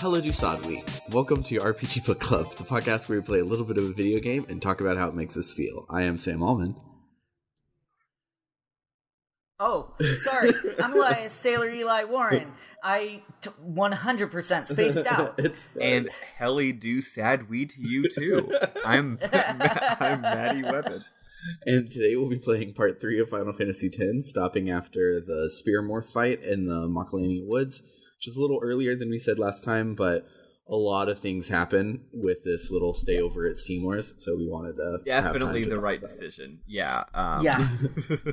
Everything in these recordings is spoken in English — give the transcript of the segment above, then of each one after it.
Hello Dusadwi. Welcome to RPG Book Club, the podcast where we play a little bit of a video game and talk about how it makes us feel. I am Sam Allman. Oh, sorry. I'm like Sailor Eli Warren. I 100% spaced out. And Helly do sad we to you too. I'm Maddie Weapon. And today we'll be playing part 3 of Final Fantasy X, stopping after the Spherimorh fight in the Macalania Woods, which is a little earlier than we said last time, but a lot of things happen with this little stay over at Seymour's, so we wanted to definitely the right decision. Yeah.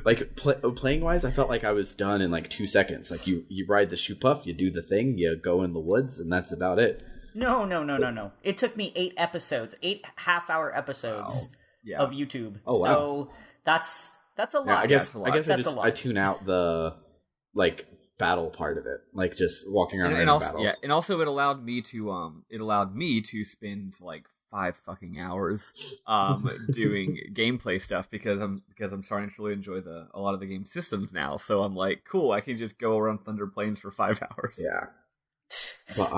Like playing wise, I felt like I was done in like 2 seconds. Like you ride the shoe puff, you do the thing, you go in the woods, and that's about it. No. It took me 8 episodes, 8 half-hour episodes of YouTube. Oh wow, so that's a lot. Yeah, I guess I tune out the battle part of it, like just walking around and also, battles. Yeah, and also it allowed me to spend like 5 fucking hours doing gameplay stuff because I'm starting to really enjoy a lot of the game systems now. So I'm like, cool, I can just go around Thunder Plains for 5 hours. Yeah. But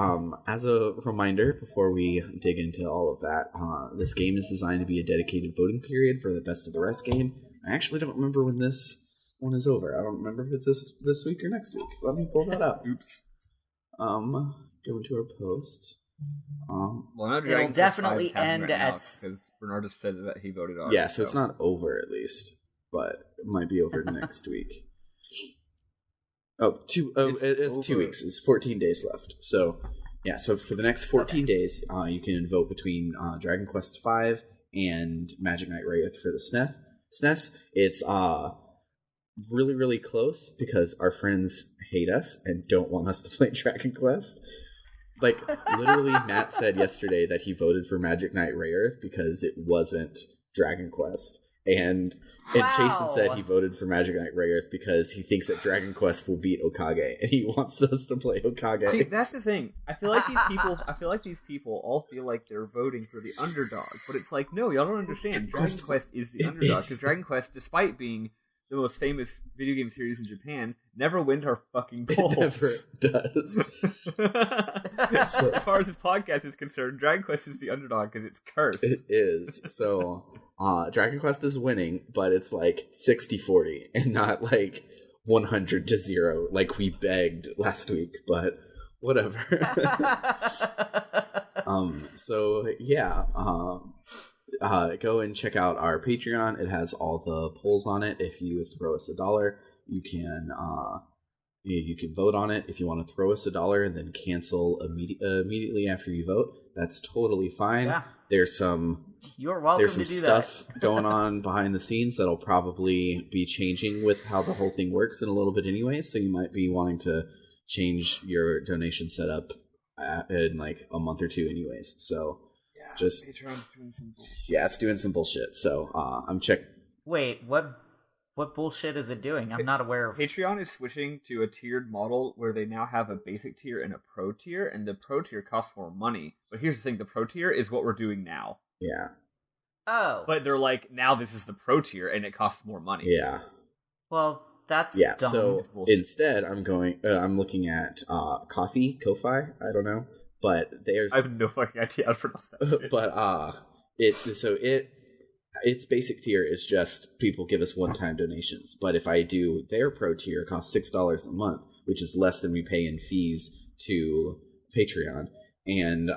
as a reminder, before we dig into all of that, this game is designed to be a dedicated voting period for the Best of the Rest game. I actually don't remember when this one is over. I don't remember if it's this week or next week. Let me pull that up. Oops. Go into our posts. It'll definitely end at because Bernard just said that he voted on. Yeah, so it's not over at least, but it might be over next week. It's 2 weeks. It's 14 days left. So, yeah. So for the next 14 days, you can vote between Dragon Quest V and Magic Knight Wraith for the SNES. It's really, really close because our friends hate us and don't want us to play Dragon Quest. Like, literally, Matt said yesterday that he voted for Magic Knight Wraith because it wasn't Dragon Quest. And Jason said he voted for Magic Knight Wraith because he thinks that Dragon Quest will beat Okage, and he wants us to play Okage. See, that's the thing. I feel like these people all feel like they're voting for the underdog, but it's like, no, y'all don't understand. Dragon Quest is the underdog because Dragon Quest, despite being the most famous video game series in Japan, never wins our fucking polls. It never does. So, as far as this podcast is concerned, Dragon Quest is the underdog because it's cursed. It is. So, Dragon Quest is winning, but it's like 60-40 and not like 100-0 like we begged last week, but whatever. So, yeah. Go and check out our Patreon. It has all the polls on it. If you throw us $1, you can vote on it. If you want to throw us $1 and then cancel immediately after you vote, that's totally fine. Yeah. You're welcome there's some to do stuff going on behind the scenes that'll probably be changing with how the whole thing works in a little bit anyway, so you might be wanting to change your donation setup in like a month or two anyways. So just Patreon's doing some bullshit. Yeah, it's doing some bullshit. So I'm checking. Wait, what bullshit is it doing? I'm not aware of. Patreon is switching to a tiered model where they now have a basic tier and a pro tier, and the pro tier costs more money. But here's the thing: the pro tier is what we're doing now. Yeah. Oh. But they're like, now this is the pro tier, and it costs more money. Yeah. Well, that's dumb. So instead, I'm looking at Ko-Fi. I don't know. But I have no fucking idea how to pronounce that shit. But its basic tier is just people give us one-time donations. But if I do their pro tier, it costs $6 a month, which is less than we pay in fees to Patreon. And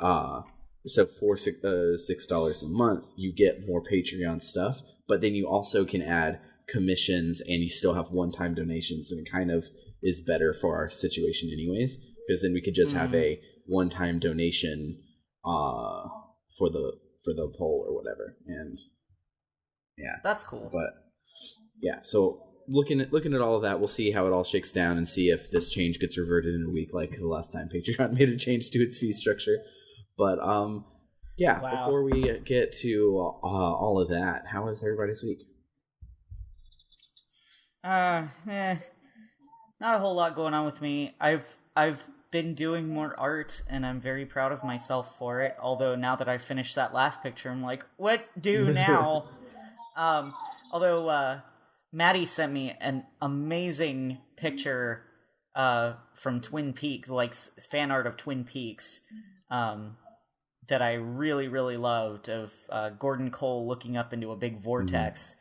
so for $6 a month, you get more Patreon stuff. But then you also can add commissions, and you still have one-time donations, and it kind of is better for our situation anyways, because then we could just have a one-time donation for the poll or whatever, and yeah, that's cool. But yeah, so looking at all of that, we'll see how it all shakes down and see if this change gets reverted in a week, like the last time Patreon made a change to its fee structure. But before we get to all of that, how was everybody's week? Not a whole lot going on with me. I've been doing more art, and I'm very proud of myself for it. Although now that I've finished that last picture, I'm like, what do now? Although Maddie sent me an amazing picture from Twin Peaks, like fan art of Twin Peaks, that I really, really loved, of Gordon Cole looking up into a big vortex.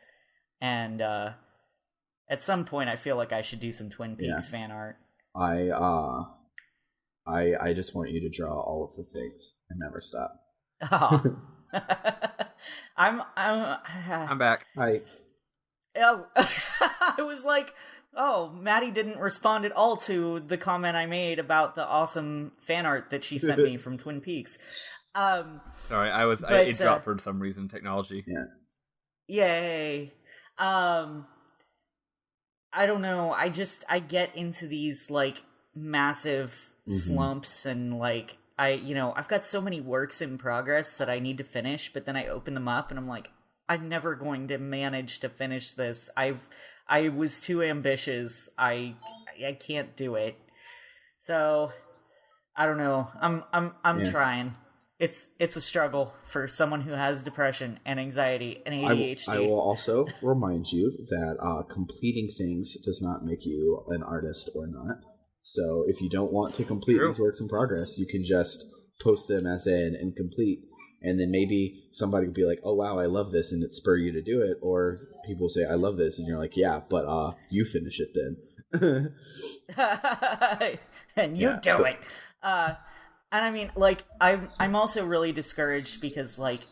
And at some point, I feel like I should do some Twin Peaks fan art. I just want you to draw all of the things and never stop. Oh. I'm back. Hi. Oh, I was like, oh, Maddie didn't respond at all to the comment I made about the awesome fan art that she sent me from Twin Peaks. Sorry, it dropped for some reason. Technology. Yeah. Yay. I don't know. I get into these like massive slumps, and like I've got so many works in progress that I need to finish, but then I open them up and I'm like, I'm never going to manage to finish this. I was too ambitious. I can't do it. So I don't know. I'm trying. It's a struggle for someone who has depression and anxiety and ADHD. I will also remind you that completing things does not make you an artist or not. So if you don't want to complete these works in progress, you can just post them as an incomplete, and then maybe somebody will be like, oh wow, I love this, and it spur you to do it. Or people say, I love this, and you're like, yeah, but you finish it then. And you do it. And I mean, like, I'm also really discouraged because, like,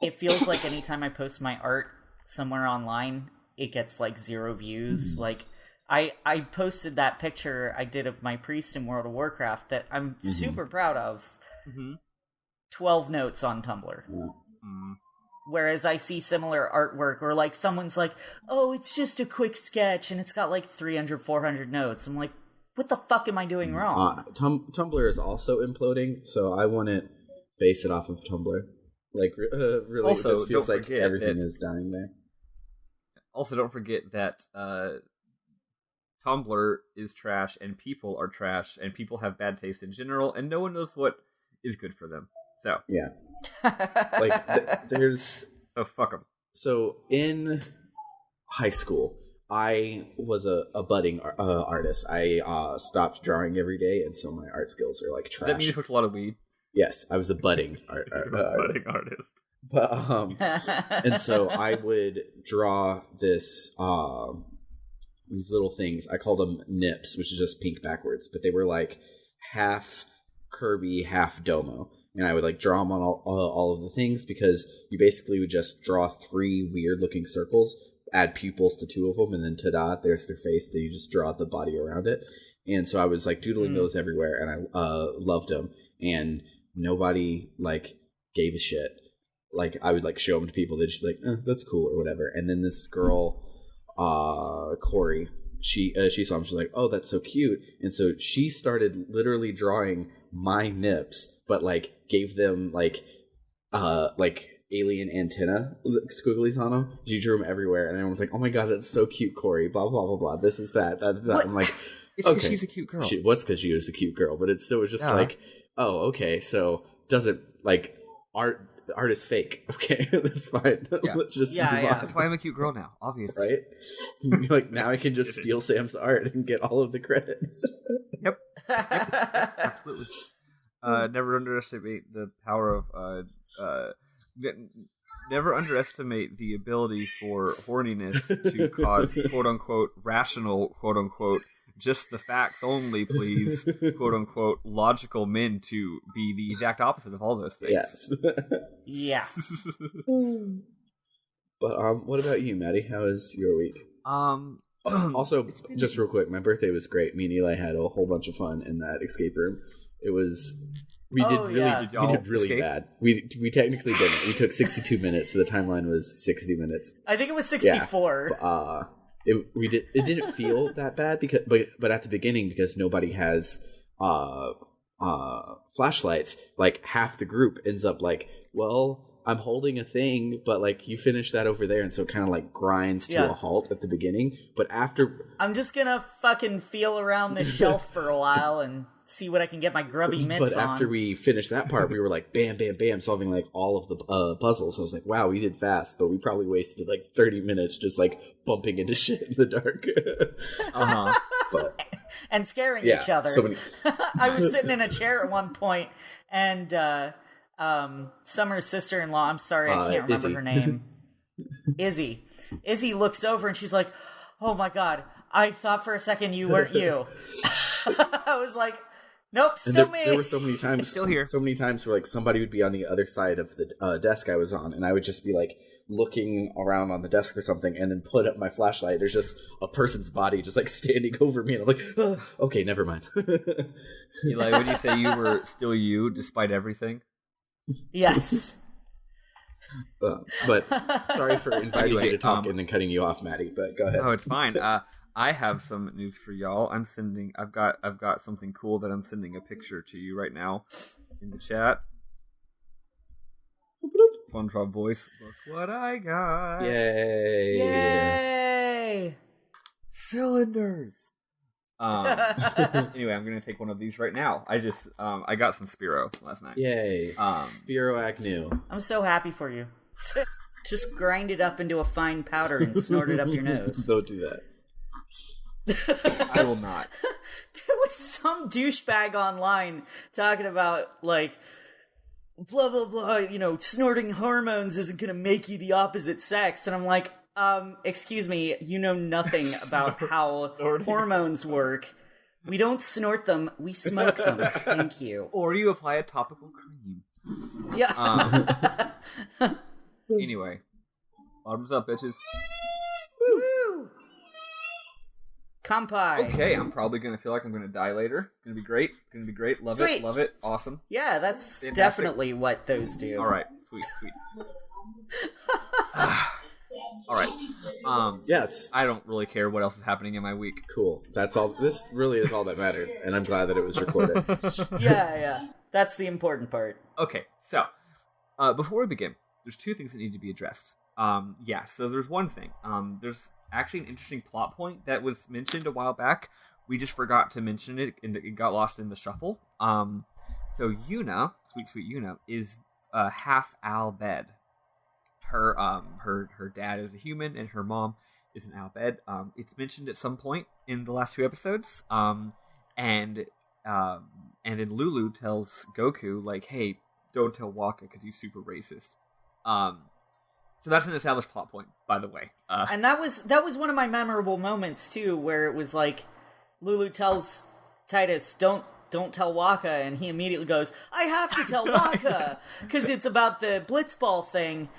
it feels like anytime I post my art somewhere online, it gets, like, 0 views. Like, I posted that picture I did of my priest in World of Warcraft that I'm super proud of. 12 notes on Tumblr. Whereas I see similar artwork, or, like, someone's like, oh, it's just a quick sketch, and it's got, like, 300, 400 notes. I'm like, what the fuck am I doing wrong? Tumblr is also imploding, so I wouldn't base it off of Tumblr. Like, really, also, it just feels like everything is dying there. Also, don't forget that Tumblr is trash, and people are trash, and people have bad taste in general, and no one knows what is good for them. So yeah, like there's fuck them. So in high school, I was a budding artist. I stopped drawing every day, and so my art skills are like trash. Does that mean you took a lot of weed? Yes, I was a budding artist. But and so I would draw this these little things. I called them nips, which is just pink backwards, but they were like half Kirby, half Domo. And I would like draw them on all of the things, because you basically would just draw 3 weird looking circles, add pupils to 2 of them, and then ta-da, there's their face. Then you just draw the body around it. And so I was like doodling those everywhere, and I loved them. And nobody like gave a shit. Like I would like show them to people, they'd just be like, that's cool or whatever. And then this girl, Corey, she saw them. She's like, oh, that's so cute. And so she started literally drawing my nips, but like gave them like alien antenna squigglies on them. She drew them everywhere, and everyone was like, oh my god, that's so cute, Corey, blah blah blah blah, this is that. I'm like, it's because she's a cute girl. She was, because she was a cute girl, but it still was just like, oh, okay, so doesn't like art is fake. Okay, that's fine. Let's just move on. That's why I'm a cute girl now, obviously. Right? Like now I can just steal Sam's art and get all of the credit. Yep, absolutely. Never underestimate the power of never underestimate the ability for horniness to cause quote unquote rational quote unquote just the facts only please quote unquote logical men to be the exact opposite of all those things. Yes. Yeah. But what about you, Maddie? How was your week? Also, just real quick, my birthday was great. Me and Eli had a whole bunch of fun in that escape room. It was we did really bad. We technically didn't. We took 62 minutes, so the timeline was 60 minutes. I think it was 64. Yeah. It didn't feel that bad because but at the beginning, because nobody has flashlights, like half the group ends up like, well, I'm holding a thing, but like you finish that over there, and so it kind of like grinds to a halt at the beginning. But after, I'm just gonna fucking feel around this shelf for a while and see what I can get my grubby mitts on. But after we finished that part, we were like, bam, bam, bam, solving like all of the puzzles. I was like, wow, we did fast, but we probably wasted like 30 minutes just like bumping into shit in the dark. But and scaring each other. So many... I was sitting in a chair at one point, and Summer's sister-in-law, I'm sorry, I can't remember Izzy. her name. Izzy looks over and she's like, oh my god, I thought for a second you weren't you. I was like, nope, still me. There were so many times, still here. So many times where like somebody would be on the other side of the desk I was on, and I would just be like looking around on the desk or something, and then put up my flashlight. There's just a person's body just like standing over me, and I'm like, oh, okay, never mind. Eli, would you say you were still you despite everything? Yes. But sorry for inviting you to talk and then cutting you off, Maddie. But go ahead. Oh, it's fine. I have some news for y'all. I've got something cool that I'm sending a picture to you right now in the chat. SpongeBob voice. Look what I got! Yay! Yay! Cylinders. Anyway, I'm gonna take one of these right now. I got some Spherimorh last night. Yay! Spherimorh Agnew. I'm so happy for you. Just grind it up into a fine powder and snort it up your nose. Don't do that. I will not. There was some douchebag online talking about, like, blah, blah, blah, you know, snorting hormones isn't going to make you the opposite sex. And I'm like, excuse me, you know nothing about how hormones work. We don't snort them, we smoke them. Thank you. Or you apply a topical cream. Yeah. Anyway, bottoms up, bitches. Woo! Kampai. Okay, I'm probably gonna feel like I'm gonna die later. It's gonna be great. It's gonna be great. Love Sweet. it. Love it. Awesome. Yeah, that's Fantastic. definitely what those do. All right. Sweet. All right. Yeah, I don't really care what else is happening in my week. cool. That's all. This really is all that mattered, and I'm glad that it was recorded. Yeah. That's the important part. Okay, so before we begin, there's two things that need to be addressed. So there's one thing. There's actually an interesting plot point that was mentioned a while back. We just forgot to mention it, and it got lost in the shuffle. So Yuna, sweet Yuna, is half Al Bhed. Her dad is a human, and her mom is an Al Bhed. It's mentioned at some point in the last two episodes. And then Lulu tells Goku, like, hey, don't tell Waka because he's super racist. So that's an established plot point, by the way. And that was one of my memorable moments too, where it was like Lulu tells Titus, "Don't tell Waka," and he immediately goes, "I have to tell Waka," because it's about the Blitzball thing.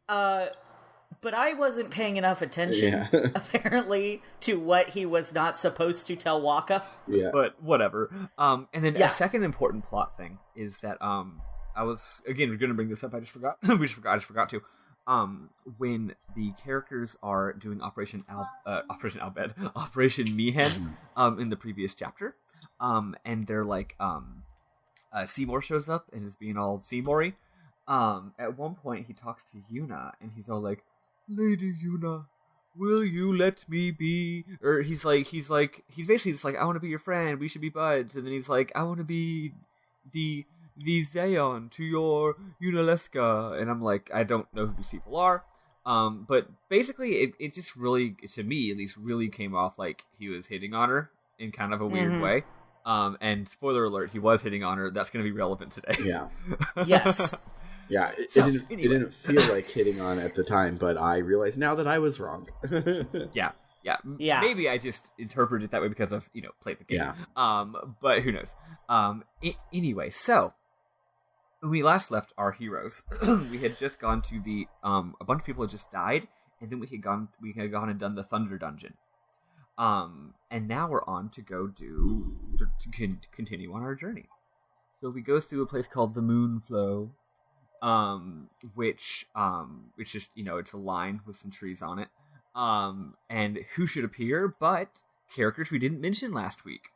But I wasn't paying enough attention, apparently, to what he was not supposed to tell Waka. Yeah, but whatever. And then a second important plot thing is that I was again we're going to bring this up. I just forgot. I just forgot to. When the characters are doing Operation Mihen, in the previous chapter, and they're like, Seymour shows up and is being all Seymour-y. At one point he talks to Yuna and he's all like, Lady Yuna, will you let me be? Or he's basically just like, I want to be your friend, we should be buds. And then he's like, I want to be the Zeon to your Yunalesca, and I'm like, I don't know who these people are, but basically it just really, to me at least, really came off like he was hitting on her in kind of a weird way, and spoiler alert, he was hitting on her. That's going to be relevant today. Yeah. Yes. Yeah, it didn't feel like hitting on at the time, but I realize now that I was wrong. Yeah. Maybe I just interpreted it that way because I've played the game. Yeah. But who knows? Anyway, so when we last left our heroes, we had just gone to the a bunch of people had just died, and then we had gone and done the Thunder Dungeon. And now we're on to go to continue on our journey. So we go through a place called the Moonflow, which just it's a line with some trees on it. And who should appear but characters we didn't mention last week.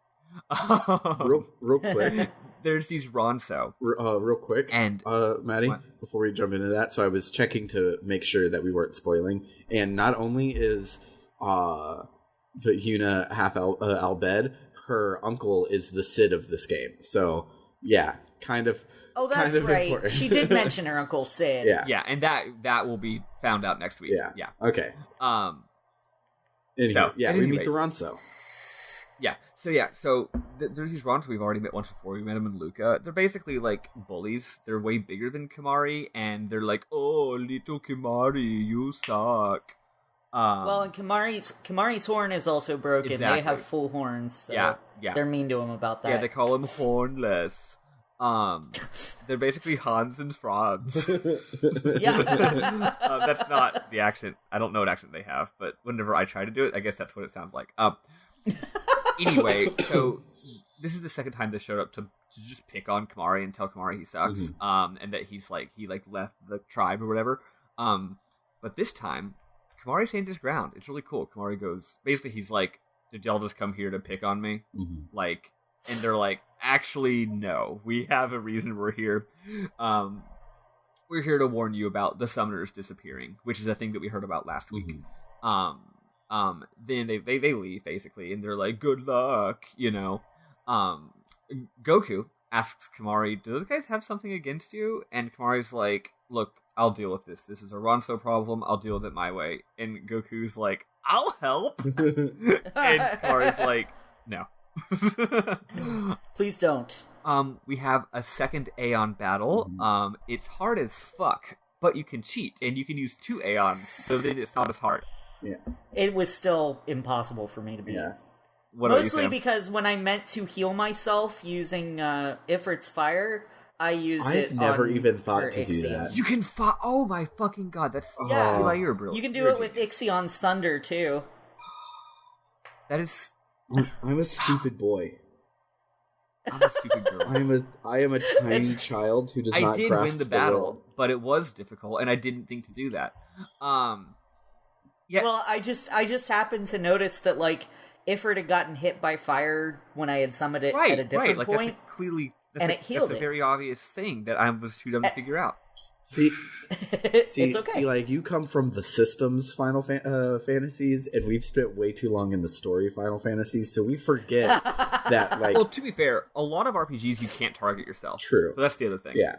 Real quick, there's these Ronso. Real quick, and Maddie, before we jump into that, so I was checking to make sure that we weren't spoiling, and not only is Yuna half Albed, her uncle is the Cid of this game. So yeah, kind of. Oh, that's right. Important. She did mention her uncle Cid. Yeah, and that will be found out next week. Yeah. Okay. So, we meet the Ronso. Yeah. So there's these Rons we've already met once before. We met them in Luca. They're basically like bullies. They're way bigger than Kimahri, and they're like, "Oh, little Kimahri, you suck." Well, and Kimahri's horn is also broken. Exactly. They have full horns. So yeah. They're mean to him about that. Yeah, they call him hornless. They're basically Hans and Franz. Yeah. That's not the accent. I don't know what accent they have, but whenever I try to do it, I guess that's what it sounds like. Anyway, so this is the second time they showed up to just pick on Kimahri and tell Kimahri he sucks, and that he left the tribe or whatever. But this time, Kimahri stands his ground. It's really cool. Kimahri goes, basically, he's like, "Did y'all just come here to pick on me?" Like, and they're like, "Actually, no. We have a reason we're here. We're here to warn you about the summoners disappearing," which is a thing that we heard about last week. Then they leave, basically, and they're like, "Good luck," you know. Goku asks Kimahri, "Do those guys have something against you?" And Kimahri's like, "Look, I'll deal with this. This is a Ronso problem. I'll deal with it my way." And Goku's like, "I'll help." And Kimahri's like, "No." Please don't. We have a second Aeon battle. It's hard as fuck, but you can cheat, and you can use 2 Aeons, so then it's not as hard. Yeah. It was still impossible for me to beat. Yeah. Mostly because when I meant to heal myself using Ifrit's fire, I used it. I've never even thought to do that. You can oh my fucking god, that's Eli, you're brilliant. You can do it with Ixion's thunder too. That is. I'm a stupid boy. I'm a stupid girl. I am a tiny child who does not grasp the I did win the battle, world. But it was difficult, and I didn't think to do that. Yeah. Well, I just happened to notice that like Ifrit had gotten hit by fire when I had summoned it at a different point, and it healed That's a very obvious thing that I was too dumb to figure out. See, it's okay. Like you come from the systems Final Fantasies, and we've spent way too long in the story Final Fantasies, so we forget that. Like, well, to be fair, a lot of RPGs you can't target yourself. True. So that's the other thing. Yeah.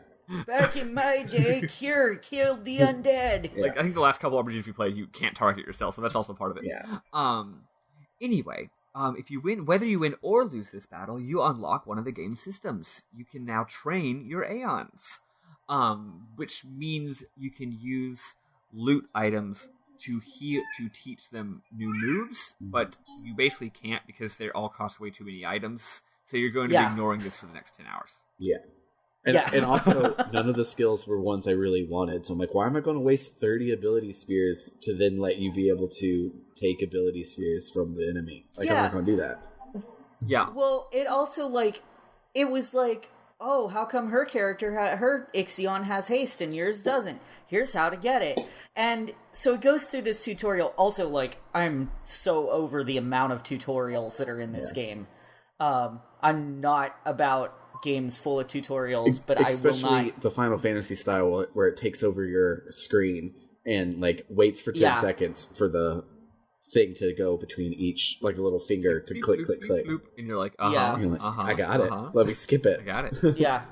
Back in my day, Cure killed the undead. Like I think the last couple of RPGs we played, you can't target yourself, so that's also part of it. Yeah. Anyway, if you win, whether you win or lose this battle, you unlock one of the game's systems. You can now train your Aeons. Which means you can use loot items to teach them new moves, but you basically can't because they all cost way too many items. So you're going to be ignoring this for the next 10 hours. Yeah. And also, none of the skills were ones I really wanted. So I'm like, why am I going to waste 30 ability spheres to then let you be able to take ability spheres from the enemy? Like, I'm not going to do that. Yeah. Well, it also, it was like, oh, how come her character, her Ixion has haste and yours doesn't? Here's how to get it. And so it goes through this tutorial. Also, I'm so over the amount of tutorials that are in this game. I'm not about games full of tutorials, but I will not... Especially the Final Fantasy style where it takes over your screen and, waits for 10 seconds for the thing to go between each, like a little finger to click. And you're like, I got it. Let me skip it. I got it. Yeah.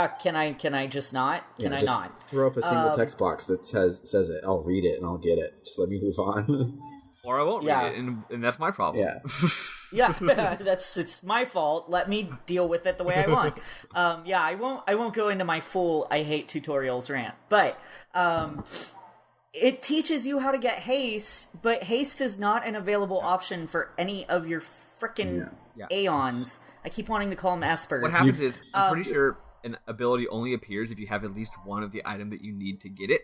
Can I just not? Can I not? Throw up a single text box that says it. I'll read it and I'll get it. Just let me move on. Or I won't read it, and that's my problem. Yeah. It's my fault. Let me deal with it the way I want. I won't go into my full I hate tutorials rant, but it teaches you how to get haste, but haste is not an available option for any of your frickin' Aeons. I keep wanting to call them Espers. What happens is, I'm pretty sure an ability only appears if you have at least one of the item that you need to get it.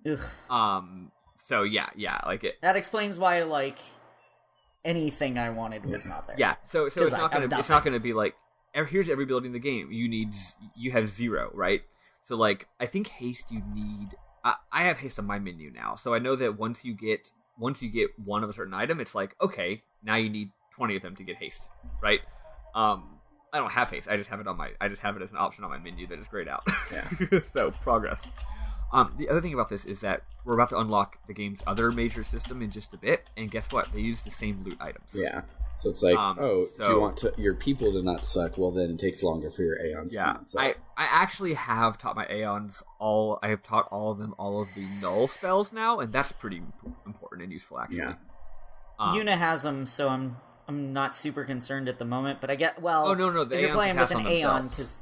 Ugh. So yeah, it. That explains why anything I wanted was not there. Yeah, so it's not gonna be like, here's every ability in the game. You have 0, right? So I think haste you need. I have haste on my menu now, so I know that once you get one of a certain item, it's like, okay, now you need 20 of them to get haste, right? I don't have haste. I just have it as an option on my menu that is grayed out. Yeah. So progress. The other thing about this is that we're about to unlock the game's other major system in just a bit, and guess what? They use the same loot items. Yeah. So it's like, you want your people to not suck, well then it takes longer for your Aeons to not suck. I actually have taught my Aeons I have taught all of them all of the null spells now, and that's pretty important and useful, actually. Yeah. Yuna has them, so I'm not super concerned at the moment, but I get, well... Oh, no, if you're playing with an Aeon, because...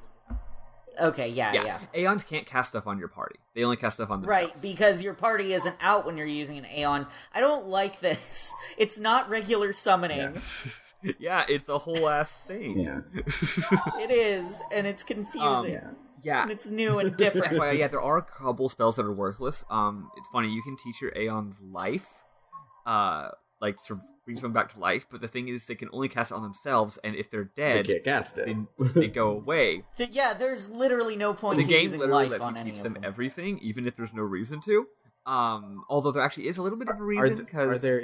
Okay, yeah. Aeons can't cast stuff on your party. They only cast stuff on themselves. Right, because your party isn't out when you're using an Aeon. I don't like this. It's not regular summoning. Yeah, it's a whole ass thing. Yeah. It is, and it's confusing. Yeah. And it's new and different. There are a couple spells that are worthless. It's funny, you can teach your Aeons life, to bring someone back to life, but the thing is they can only cast it on themselves, and if they're dead, they can't cast it. Then they go away. There's literally no point the to game using literally life lets on you any teach of them them. everything, even if there's no reason to. Although there actually is a little bit of a reason, because are there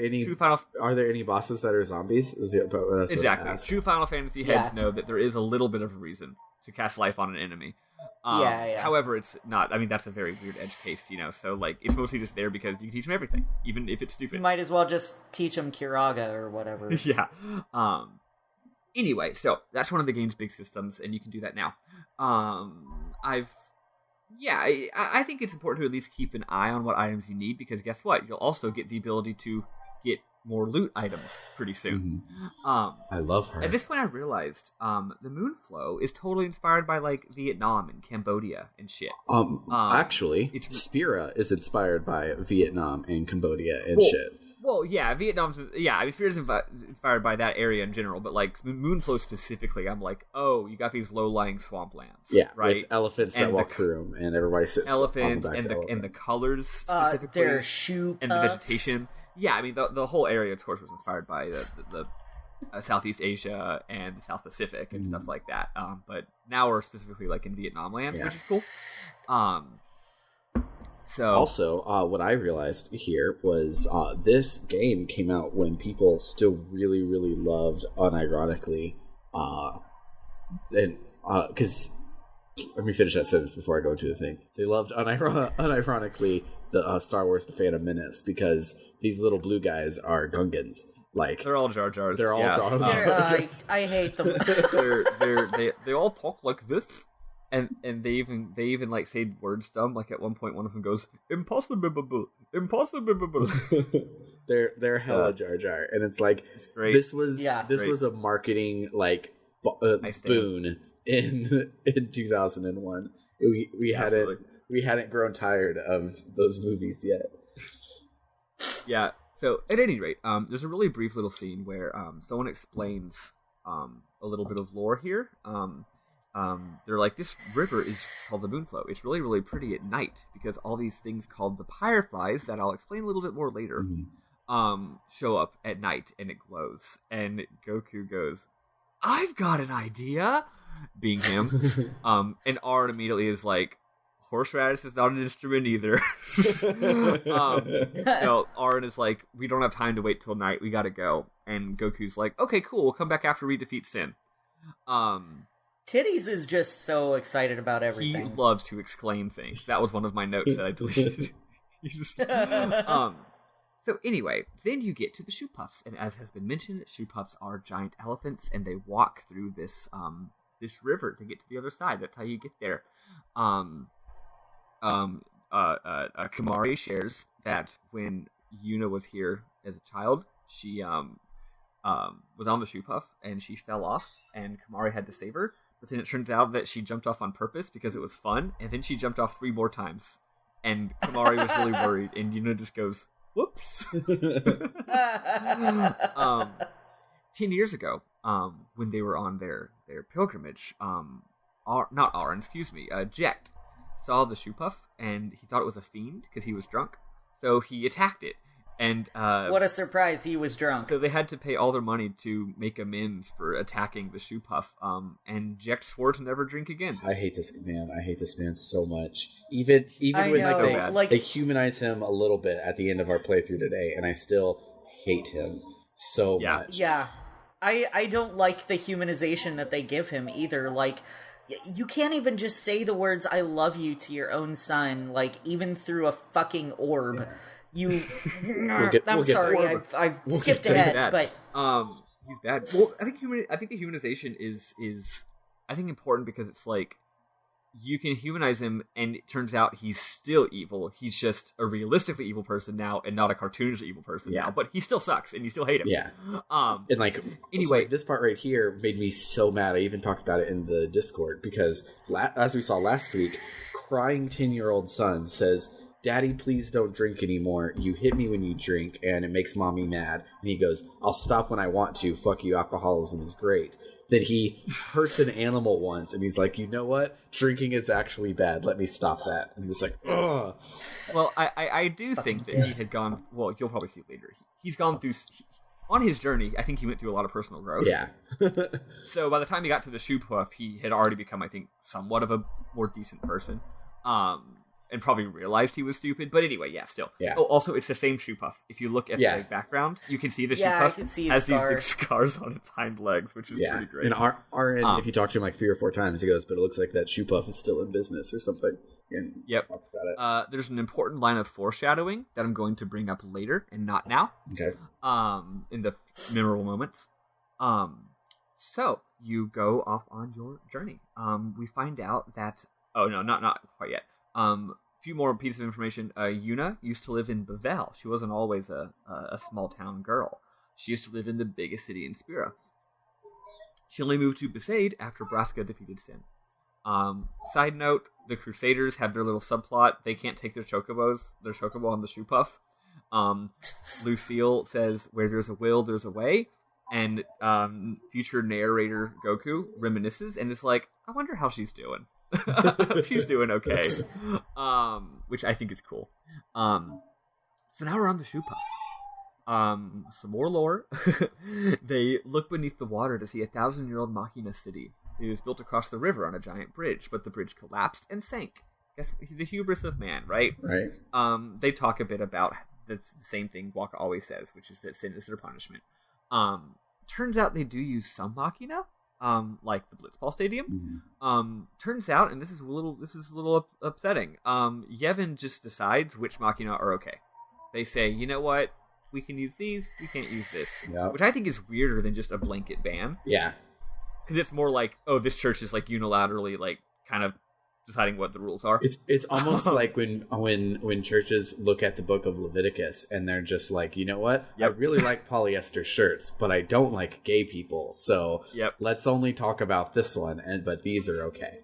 any bosses that are zombies? Exactly. True Final Fantasy heads know that there is a little bit of a reason to cast life on an enemy. However, it's not. I mean, that's a very weird edge case, So it's mostly just there because you can teach them everything, even if it's stupid. You might as well just teach them Kiraga or whatever. Yeah. Anyway, so that's one of the game's big systems, and you can do that now. I think it's important to at least keep an eye on what items you need, because guess what? You'll also get the ability to get more loot items pretty soon. Mm-hmm. I love her. At this point, I realized the Moonflow is totally inspired by Vietnam and Cambodia and shit. Actually, Spherimorh is inspired by Vietnam and Cambodia and shit. Well, yeah, Spherimorh is inspired by that area in general, but Moonflow specifically, I'm like, oh, you got these low-lying swamplands, right? With elephants that walk through them, and everybody sits elephants on the back and the colors specifically, their shoe puffs. and the vegetation. Yeah, I mean the whole area, of course, was inspired by the Southeast Asia and the South Pacific and stuff like that. But now we're specifically in Vietnam land, which is cool. So also, what I realized here was this game came out when people still really, really loved, unironically, because let me finish that sentence before I go into the thing. They loved unironically the Star Wars: The Phantom Menace because these little blue guys are Gungans. They're all Jar Jars. They're all Jar Jars. I hate them. they all talk like this. And they even say words dumb. At one point, one of them goes impossible. They're hella Jar Jar, and it's great. This was a marketing boon in 2001. We hadn't grown tired of those movies yet. Yeah. So at any rate, there's a really brief little scene where someone explains a little bit of lore here. They're like, this river is called the Moonflow. It's really, really pretty at night because all these things called the Fireflies, that I'll explain a little bit more later, show up at night and it glows. And Goku goes, I've got an idea, being him. And Arn immediately is like, horseradish is not an instrument either. Arn is like, we don't have time to wait till night. We gotta go. And Goku's like, okay, cool. We'll come back after we defeat Sin. Titties is just so excited about everything. He loves to exclaim things. That was one of my notes that I deleted. So anyway, then you get to the Shoe Puffs, and as has been mentioned, Shoe Puffs are giant elephants, and they walk through this river to get to the other side. That's how you get there. Kamari shares that when Yuna was here as a child, she was on the Shoe Puff, and she fell off, and Kamari had to save her. But then it turns out that she jumped off on purpose because it was fun, and then she jumped off 3 more times. And Kamari was really worried, and Yuna just goes, whoops. 10 years ago, when they were on their pilgrimage, Jet saw the Shoe Puff, and he thought it was a fiend because he was drunk. So he attacked it. And what a surprise, he was drunk. So they had to pay all their money to make amends for attacking the Shoe Puff. And Jack swore to never drink again. I hate this man so much. Even when they humanize him a little bit at the end of our playthrough today, and I still hate him so much. Yeah. I don't like the humanization that they give him either. Like, you can't even just say the words "I love you" to your own son, like even through a fucking orb. You, I'm sorry, I've skipped ahead, but he's bad. Well, I think the humanization is I think important because it's like you can humanize him, and it turns out he's still evil. He's just a realistically evil person now, and not a cartoonish evil person now. But he still sucks, and you still hate him. Yeah. And like, anyway, this part right here made me so mad. I even talked about it in the Discord because, as we saw last week, crying 10-year-old son says, "Daddy, please don't drink anymore. You hit me when you drink, and it makes mommy mad." And he goes, "I'll stop when I want to. Fuck you, alcoholism is great." That he hurts an animal once, and he's like, "You know what? Drinking is actually bad. Let me stop that." And he was like, "Ugh." Well, I do think that he had gone. Well, you'll probably see it later. He's gone through on his journey. I think he went through a lot of personal growth. Yeah. So by the time he got to the shoe puff, he had already become, I think, somewhat of a more decent person. And probably realized he was stupid. But anyway, yeah, still. Yeah. Oh, also, it's the same shoe puff. If you look at the background, you can see the shoe puff I can see has scar. these big scars on its hind legs, which is pretty great. And RN, if you talk to him like 3 or 4 times, he goes, "But it looks like that shoe puff is still in business," or something. And talks about it. There's an important line of foreshadowing that I'm going to bring up later, and not now. Okay. In the memorable moments. So you go off on your journey. We find out that not quite yet. Few more pieces of information. Yuna used to live in Bavel. She wasn't always a small town girl. She used to live in the biggest city in Spira. She only moved to Besaid after Braska defeated Sin. Side note, the Crusaders have their little subplot. They can't take their choco on the shoe puff. Lucille says, "Where there's a will, there's a way." And future narrator Goku reminisces and is like, "I wonder how she's doing." She's doing okay. Which I think is cool. So now we're on the shoe puff. Some more lore. They look beneath the water to see a 1,000-year-old Machina city. It was built across the river on a giant bridge, but the bridge collapsed and sank. Guess the hubris of man, right? Right. They talk a bit about the same thing Waka always says, which is that sin is their punishment. Turns out they do use some Machina, like the Blitzball Stadium. Mm-hmm. Turns out, and this is a little upsetting. Yevon just decides which Machina are okay. They say, you know what, we can use these, we can't use this, which I think is weirder than just a blanket ban. Yeah, because it's more like, oh, this church is like unilaterally like kind of deciding what the rules are. It's almost like when churches look at the book of Leviticus and they're just like, you know what? I really like polyester shirts, but I don't like gay people. So let's only talk about this one, but these are okay.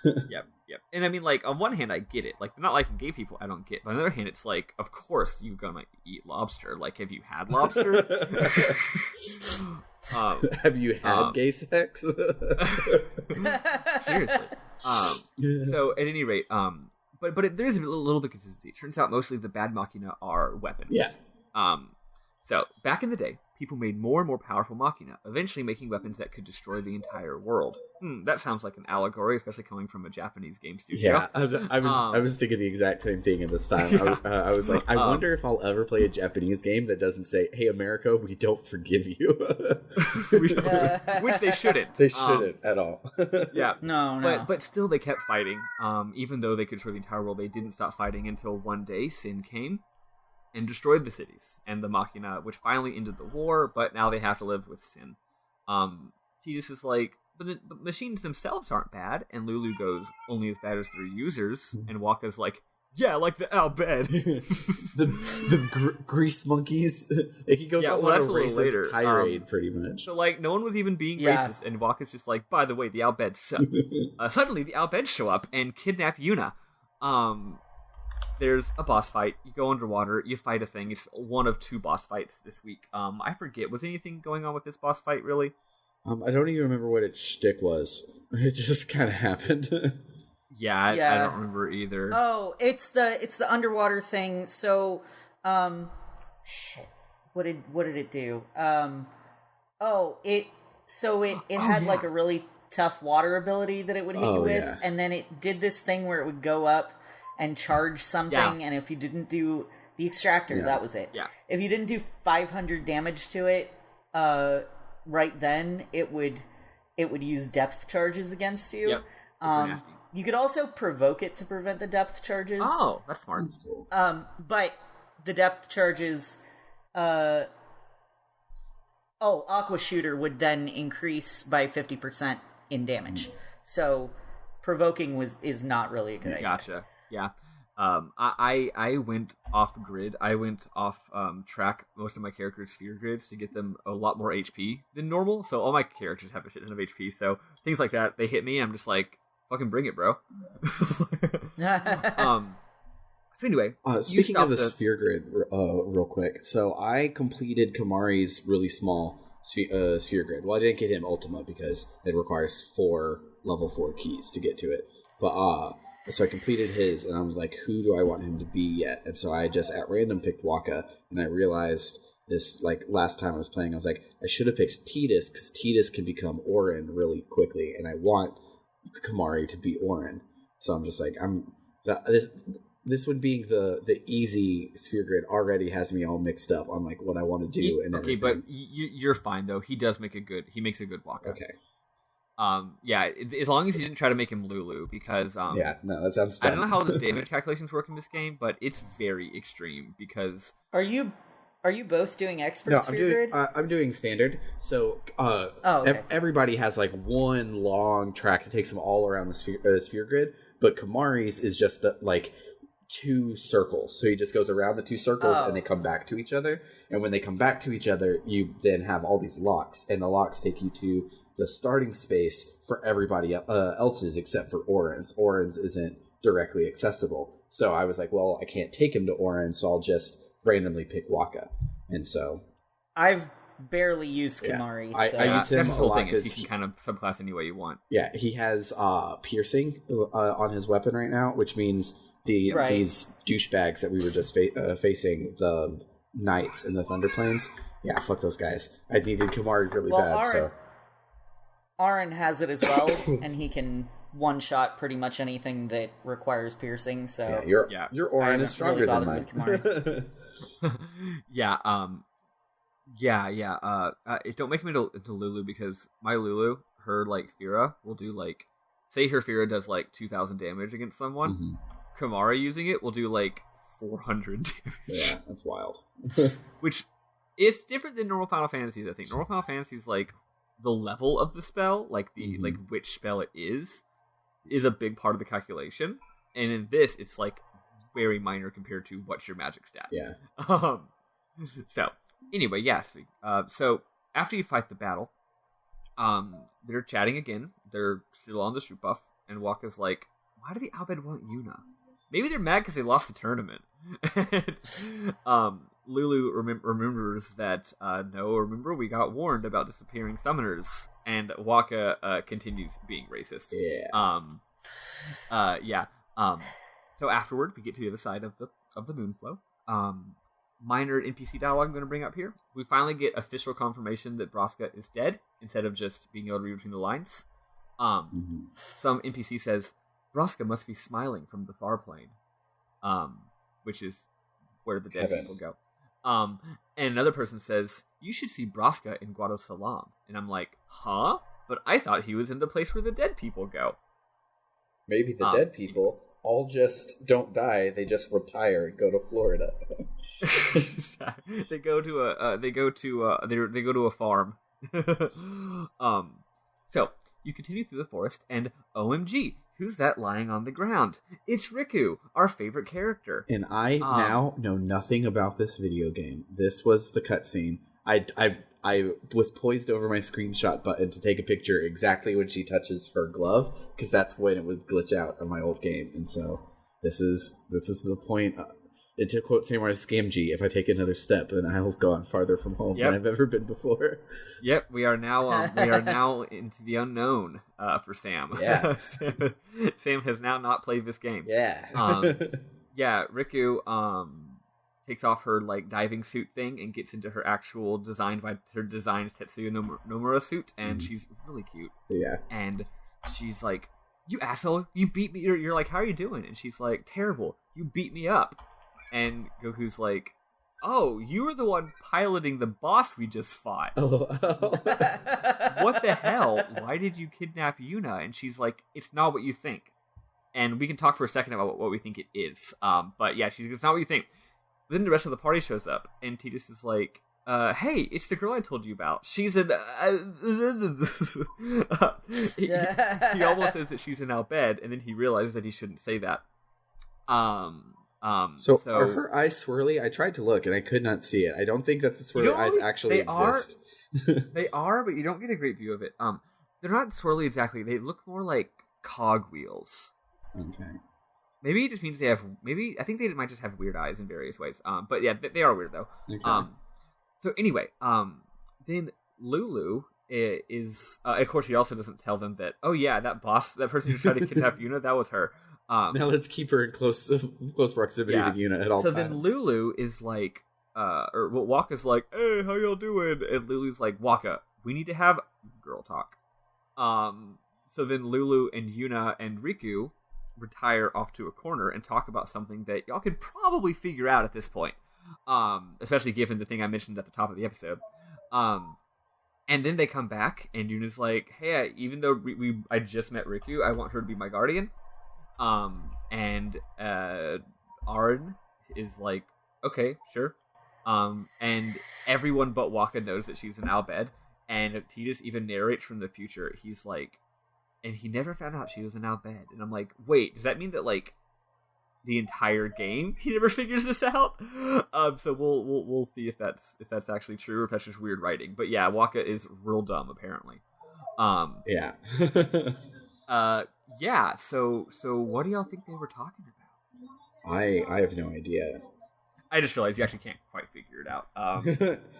Yep. And I mean, like, on one hand, I get it. Like, not liking gay people, I don't get. But on the other hand, it's like, of course you're gonna eat lobster. Like, have you had lobster? Have you had gay sex? Seriously. So at any rate, but there's a little bit of consistency. Turns out mostly the bad Machina are weapons. Yeah. So back in the day, people made more and more powerful Machina, eventually making weapons that could destroy the entire world. That sounds like an allegory, especially coming from a Japanese game studio. Yeah, I was thinking the exact same thing at this time. Yeah. I was like, I wonder if I'll ever play a Japanese game that doesn't say, "Hey, America, we don't forgive you." Which they shouldn't. They shouldn't at all. Yeah, no. But still, they kept fighting. Even though they could destroy the entire world, they didn't stop fighting until one day Sin came and destroyed the cities and the Machina, which finally ended the war, but now they have to live with Sin. Tidus is like, but the machines themselves aren't bad, and Lulu goes, only as bad as their users, and Waka's like, yeah, like the Al Bhed. the grease monkeys. He goes on a racist tirade, pretty much. So, like, no one was even being racist, and Waka's just like, by the way, the Al Bhed suck. Suddenly, the Al Bhed show up and kidnap Yuna. There's a boss fight. You go underwater. You fight a thing. It's one of 2 boss fights this week. I forget. Was anything going on with this boss fight, really? I don't even remember what its shtick was. It just kind of happened. I don't remember either. Oh, it's the underwater thing. So, shit. What did it do? It had like a really tough water ability that it would hit you with, and then it did this thing where it would go up and charge something, and if you didn't do the extractor, that was it. Yeah. If you didn't do 500 damage to it, right then it would use depth charges against you. Yep. Nasty. You could also provoke it to prevent the depth charges. Oh, that's smart. That's cool. But the depth charges, Aqua Shooter would then increase by 50% in damage. So provoking is not really a good idea. Gotcha. Yeah. I went off grid. I went off track most of my characters' sphere grids to get them a lot more HP than normal. So all my characters have a shit ton of HP. So things like that, they hit me, and I'm just like, fucking bring it, bro. So anyway, speaking of the sphere grid, real quick. So I completed Kamari's really small sphere grid. Well, I didn't get him Ultima because it requires 4 level 4 keys to get to it. But so I completed his, and I was like, who do I want him to be yet? And so I just at random picked Waka, and I realized this, like, last time I was playing, I was like, I should have picked Tidus, because Tidus can become Orin really quickly, and I want Kamari to be Orin. So I'm just like, this would be the easy sphere grid already has me all mixed up on like what I want to do. Okay, but you're fine though. He makes a good Waka. Okay. Yeah, as long as you didn't try to make him Lulu, because yeah, no, that sounds. I don't know how the damage calculations work in this game, but it's very extreme because. Are you both doing expert sphere grid? I'm doing standard. So okay. Everybody has like one long track that takes them all around the sphere grid, but Kamari's is just like 2 circles. So he just goes around the 2 circles and they come back to each other. And when they come back to each other, you then have all these locks, and the locks take you to the starting space for everybody else's except for Orin's. Orin's isn't directly accessible. So I was like, well, I can't take him to Orin, so I'll just randomly pick Waka. And so I've barely used Kamari. I use him that's the whole a lot thing is he can kind of subclass any way you want. Yeah, he has piercing on his weapon right now, which means these douchebags that we were just facing, the Knights and the Thunderplanes. Yeah, fuck those guys. I needed Kamari really bad. Aaron has it as well, and he can one-shot pretty much anything that requires piercing. So your Orin is stronger than mine. Don't make me into Lulu, because my Lulu, her like Fira will do like, say her Fira does like 2,000 damage against someone. Mm-hmm. Kamara using it will do like 400 damage. Yeah, that's wild. Which is different than normal Final Fantasies. I think normal Final Fantasies, like the level of the spell, like the like which spell it is a big part of the calculation. And in this, it's like very minor compared to what's your magic stat. Yeah. So anyway, yes. So after you fight the battle, they're chatting again. They're still on the shoot buff, and Waka's like, "Why do the Albed want Yuna? Maybe they're mad because they lost the tournament." Lulu remembers that, no, remember we got warned about disappearing summoners, and Waka continues being racist. Yeah. So afterward, we get to the other side of the Moonflow. Minor NPC dialogue I'm going to bring up here. We finally get official confirmation that Braska is dead, instead of just being able to read between the lines. Some NPC says, Braska must be smiling from the far plane, which is where the dead people go. And another person says, you should see Braska in Guado Salam. And I'm like, huh? But I thought he was in the place where the dead people go. Maybe the dead people all just don't die. They just retire and go to Florida. They go to a farm. So you continue through the forest, and OMG, who's that lying on the ground? It's Riku, our favorite character. And I now know nothing about this video game. This was the cutscene. I was poised over my screenshot button to take a picture exactly when she touches her glove, because that's when it would glitch out on my old game. And so this is the point. And to quote Samurai's Scamg, if I take another step, then I will go on farther from home than I've ever been before. Yep, we are now into the unknown for Sam. Yeah, Sam has now not played this game. Yeah, Riku takes off her like diving suit thing and gets into her actual designed Tetsuya Nomura suit, and she's really cute. Yeah, and she's like, "You asshole! You beat me." You're like, "How are you doing?" And she's like, "Terrible! You beat me up." And Goku's like, oh, you were the one piloting the boss we just fought. Oh. What the hell? Why did you kidnap Yuna? And she's like, it's not what you think. And we can talk for a second about what we think it is. But yeah, she's like, it's not what you think. Then the rest of the party shows up, and Tidus is like, hey, it's the girl I told you about. She's an... he almost says that she's in Al bed, and then he realizes that he shouldn't say that. So are her eyes swirly? I tried to look, and I could not see it. I don't think that the swirly eyes actually exist. They are, but you don't get a great view of it. They're not swirly exactly. They look more like cogwheels. Okay. Maybe it just means they have... Maybe... I think they might just have weird eyes in various ways. But yeah, they are weird, though. Okay. So anyway, then Lulu is... of course, he also doesn't tell them that, oh yeah, that person who tried to kidnap Yuna, that was her. Now let's keep her in close proximity to Yuna at all times. So then Lulu is like... Waka's like, hey, how y'all doing? And Lulu's like, Waka, we need to have girl talk. So then Lulu and Yuna and Riku retire off to a corner and talk about something that y'all could probably figure out at this point, especially given the thing I mentioned at the top of the episode. And then they come back, and Yuna's like, hey, even though I just met Riku, I want her to be my guardian. And Aaron is like, okay, sure. And everyone but Waka knows that she's in Al bed, and Tidus even narrates from the future. He's like, and he never found out she was in Al bed. And I'm like, wait, does that mean that, like, the entire game he never figures this out? So we'll see if that's actually true or if that's just weird writing. But yeah, Waka is real dumb apparently. Yeah. Yeah. So what do y'all think they were talking about? I have no idea. I just realized you actually can't quite figure it out.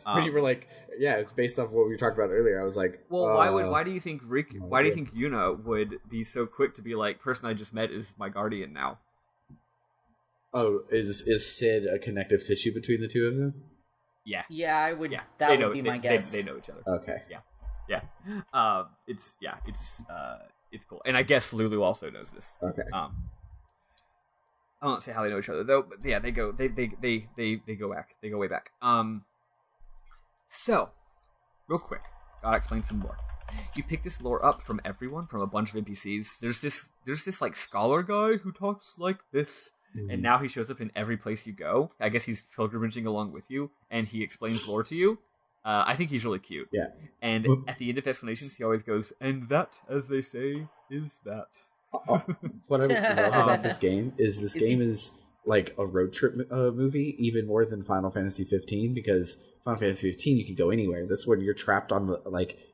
When you were like, yeah, it's based off what we talked about earlier. I was like, well, why do you think why do you think Yuna would be so quick to be like, person I just met is my guardian now? Oh, is Sid a connective tissue between the two of them? Yeah. Yeah, I would. Yeah. That would be my guess. They know each other. Okay. Yeah. It's cool, and I guess Lulu also knows this. Okay. I won't say how they know each other though, but yeah, they go back. They go way back. So, real quick, gotta explain some more. You pick this lore up from everyone, from a bunch of NPCs. There's this like scholar guy who talks like this, and now he shows up in every place you go. I guess he's pilgrimaging along with you, and he explains lore to you. I think he's really cute. Yeah. And at the end of explanations, he always goes, and that, as they say, is that. What I love about this game is game is like a road trip movie, even more than Final Fantasy 15, because Final Fantasy 15 you can go anywhere. This one you're trapped on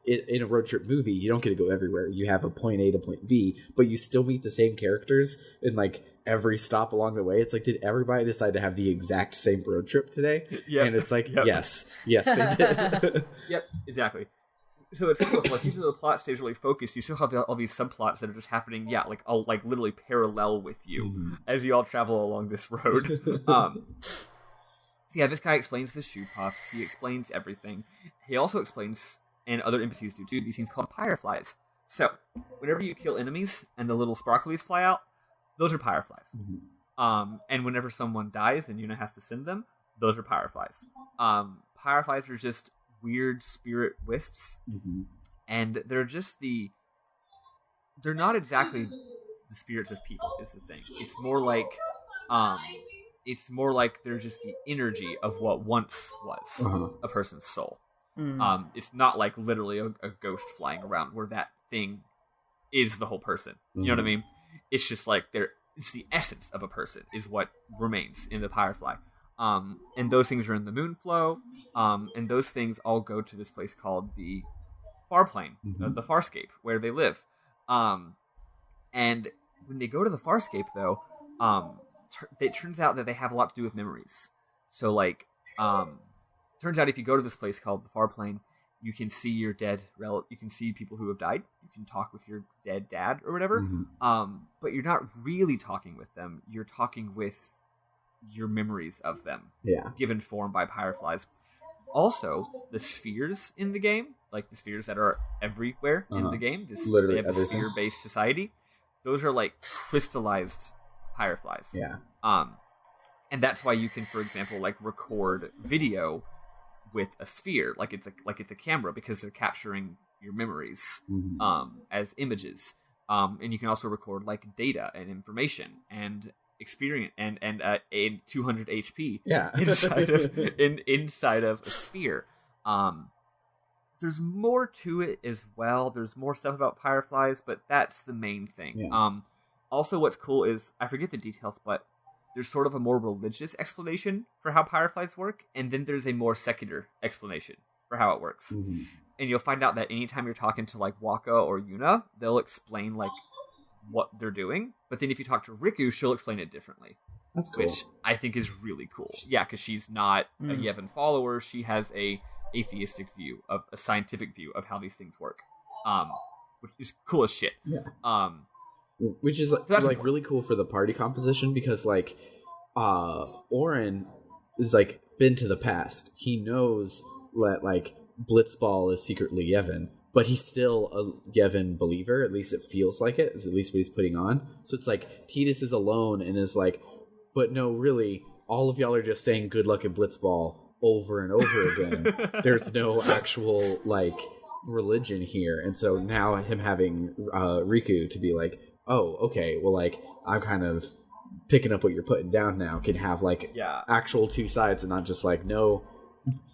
in a road trip movie. You don't get to go everywhere. You have a point A to point B, but you still meet the same characters in like every stop along the way. It's like, did everybody decide to have the exact same road trip today? Yep. And it's like, yes, they did. Yep, exactly. So it's cool. So like, even though the plot stays really focused, you still have all these subplots that are just happening. Yeah, like all like literally parallel with you as you all travel along this road. So yeah, this guy explains the shoe puffs. He explains everything. He also explains, and other NPCs do too, these things called pyreflies. So whenever you kill enemies and the little sparklies fly out, those are pyreflies. And whenever someone dies and Yuna has to send them, those are pyreflies. Pyreflies are just weird spirit wisps, and they're just they're not exactly the spirits of people is the thing. It's more like they're just the energy of what once was a person's soul. It's not like literally a ghost flying around where that thing is the whole person. You know what I mean? It's just like it's the essence of a person is what remains in the pyrefly. And those things are in the Moonflow, and those things all go to this place called the Far Plane, the Farscape, where they live. And when they go to the Farscape, though, it turns out that they have a lot to do with memories. So, like, turns out if you go to this place called the Far Plane, you can see your dead you can see people who have died. You can talk with your dead dad or whatever. But you're not really talking with them. You're talking with your memories of them, given form by pyreflies. Also, the spheres in the game, like the spheres that are everywhere in the game, they have a sphere-based society. Those are like crystallized pyreflies. And that's why you can, for example, like record video with a sphere, like it's a camera, because they're capturing your memories as images. And you can also record like data and information and experience and a 200 HP inside of a sphere. There's more to it as well. There's more stuff about fireflies, but that's the main thing. Yeah. Also, what's cool is, I forget the details, but there's sort of a more religious explanation for how fireflies work, and then there's a more secular explanation for how it works. Mm-hmm. And you'll find out that anytime you're talking to like Waka or Yuna, they'll explain like what they're doing. But then if you talk to Riku, she'll explain it differently. That's cool. Which I think is really cool. Yeah, because she's not a Yevon follower. She has a atheistic view, of a scientific view of how these things work. Which is cool as shit. Yeah. Which is like really cool for the party composition, because like Orin is like been to the past. He knows that like Blitzball is secretly Yevon, but he's still a Yevon believer. At least it feels like it. Is at least what he's putting on. So it's like Tidus is alone and is like, but no, really, all of y'all are just saying good luck in Blitzball over and over again. There's no actual like religion here. And so now him having Riku to be like, oh, okay, well, like, I'm kind of picking up what you're putting down now, can have, like, actual two sides and not just like, no,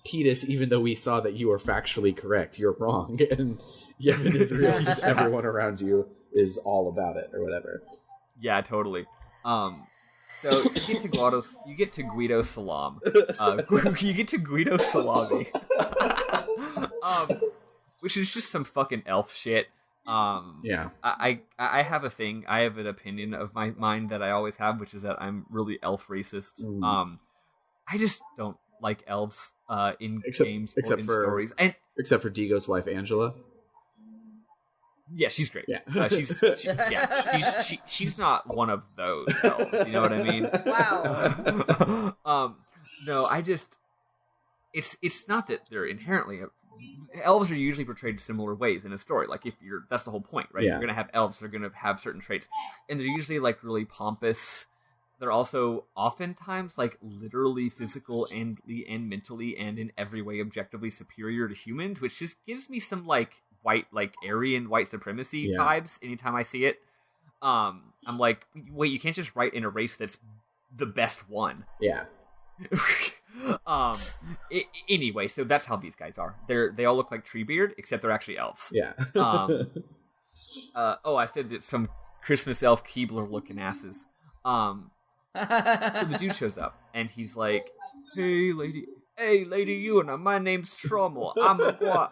Tidus, even though we saw that you are factually correct, you're wrong. And Yevon is real because everyone around you is all about it, or whatever. Yeah, totally. So you get to Guido Salam. You get to Guido Salami. Which is just some fucking elf shit. I have a thing. I have an opinion of my mind that I always have, which is that I'm really elf racist. I just don't like elves in games or in stories. And except for Digo's wife Angela. Yeah, she's great. Yeah, she's not one of those elves. You know what I mean? Wow. No, it's not that they're inherently. Elves are usually portrayed similar ways in a story. Like that's the whole point, right? Yeah. You're gonna have elves. They're gonna have certain traits, and they're usually like really pompous. They're also oftentimes like literally physical and mentally and in every way objectively superior to humans, which just gives me some like Aryan white supremacy vibes anytime I see it. I'm like, wait, you can't just write in a race that's the best one. Yeah. Anyway, so that's how these guys are. They all look like Treebeard, except they're actually elves. Yeah. I said that some Christmas elf Keebler looking asses. So the dude shows up and he's like, Hey lady Yuna, my name's Trommel.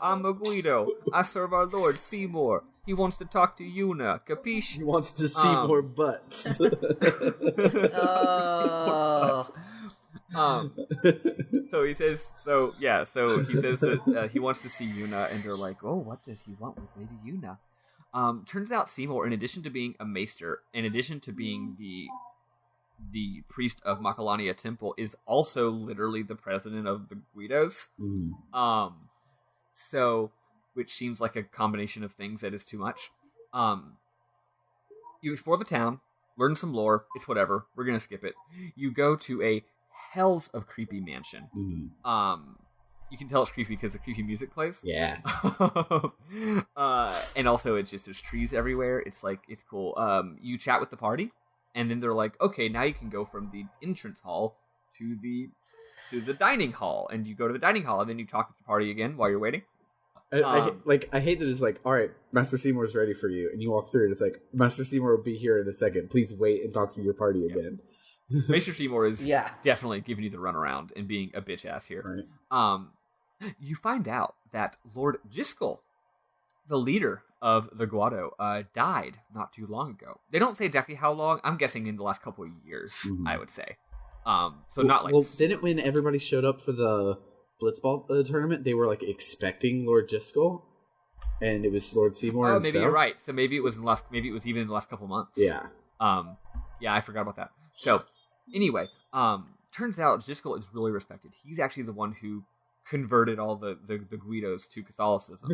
I'm a Guido. I serve our lord Seymour. He wants to talk to Yuna. Capiche? He wants to see more butts. So he says that he wants to see Yuna, and they're like, oh, what does he want with Lady Yuna? Turns out Seymour, in addition to being a maester, in addition to being the priest of Makalania Temple, is also literally the president of the Guidos. So, which seems like a combination of things that is too much. You explore the town, learn some lore, it's whatever, we're gonna skip it. You go to a hells of creepy mansion. You can tell it's creepy because the creepy music plays. Yeah. And also it's just, there's trees everywhere. It's like, it's cool. You chat with the party, and then they're like, okay, now you can go from the entrance hall to the dining hall, and you go to the dining hall, and then you talk with the party again while you're waiting. I hate that it's like, all right, Master Seymour's ready for you, and you walk through, and it's like, Master Seymour will be here in a second. Please wait and talk to your party again. Maester Seymour is definitely giving you the runaround and being a bitch ass here. Right. You find out that Lord Jiskel, the leader of the Guado, died not too long ago. They don't say exactly how long. I'm guessing in the last couple of years, I would say. Didn't when everybody showed up for the Blitzball tournament, they were like expecting Lord Jiskel, and it was Lord Seymour. Oh, maybe you're right. So maybe it was even in the last couple of months. Yeah. Yeah, I forgot about that. So anyway, turns out Jiskel is really respected. He's actually the one who converted all the Guidos to Catholicism.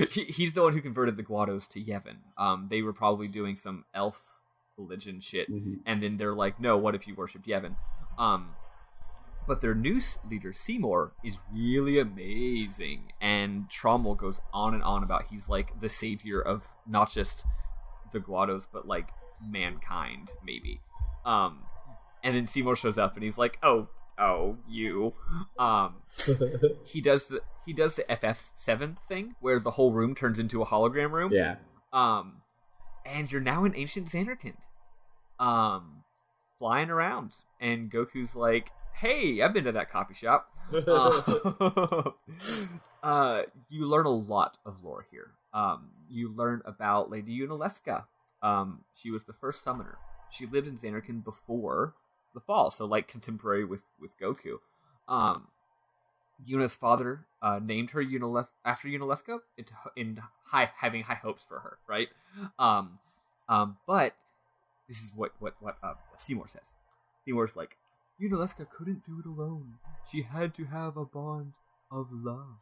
He's the one who converted the Guados to Yevon. They were probably doing some elf religion shit. Mm-hmm. And then they're like, no, what if you worshipped Yevon? But their new leader, Spherimorh, is really amazing. And Trommel goes on and on about he's like the savior of not just the Guados, but like mankind, maybe. And then Spherimorh shows up and he's like, oh, you. He does the FF7 thing where the whole room turns into a hologram room. Yeah. And you're now in ancient Xanarkand. Flying around. And Goku's like, hey, I've been to that coffee shop. You learn a lot of lore here. You learn about Lady Yunalesca. She was the first summoner. She lived in Xanarkand before the fall, so like contemporary with Goku. Yuna's father named her after Yunalesca in having high hopes for her, right? But this is what Spherimorh says. Spherimorh's like, Yunalesca couldn't do it alone. She had to have a bond of love.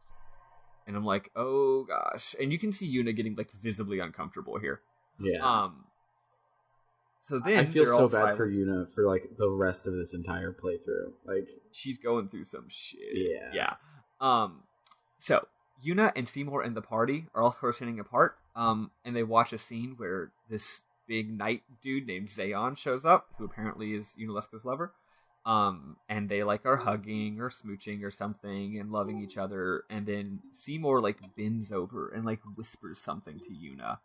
And I'm like, oh gosh. And you can see Yuna getting like visibly uncomfortable here. Yeah. So then I feel so bad silent. for Yuna for like the rest of this entire playthrough. Like she's going through some shit. Yeah. So Yuna and Spherimorh and the party are all standing apart. And they watch a scene where this big knight dude named Zayon shows up, who apparently is Yunalesca's lover. And they like are hugging or smooching or something and loving each other. And then Spherimorh like bends over and like whispers something to Yuna,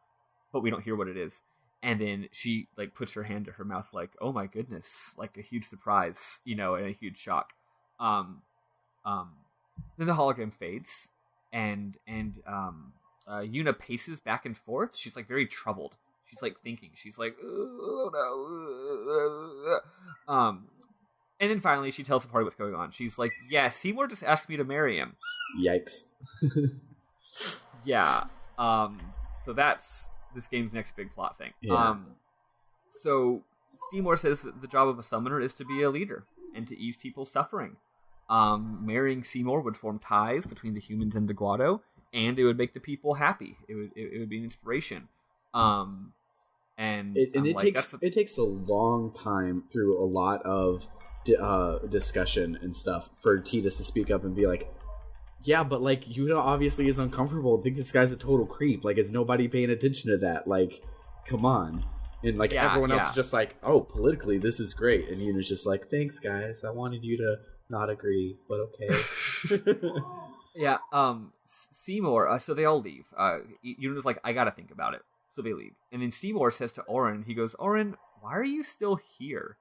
but we don't hear what it is. And then she like puts her hand to her mouth like, oh my goodness, like a huge surprise, and a huge shock. Then the hologram fades and Yuna paces back and forth. She's like very troubled. She's like thinking. She's like, oh no. And then finally she tells the party what's going on. She's like, yeah, Spherimorh just asked me to marry him. Yikes. Yeah. So that's this game's next big plot thing. Yeah. So Spherimorh says that the job of a summoner is to be a leader and to ease people's suffering. Marrying Spherimorh would form ties between the humans and the Guado, and it would make the people happy. It would be an inspiration. It takes a long time through a lot of discussion and stuff for Tidus to speak up and be like, yeah, but like Yuna obviously is uncomfortable. I think this guy's a total creep. Like, is nobody paying attention to that? Like, come on. And like everyone else is just like, oh, politically this is great, and Yuna's just like, thanks guys, I wanted you to not agree, but okay. Yeah. Spherimorh. So they all leave. Yuna's like, I gotta think about it. So they leave, and then Spherimorh says to Auron, he goes, Auron, why are you still here?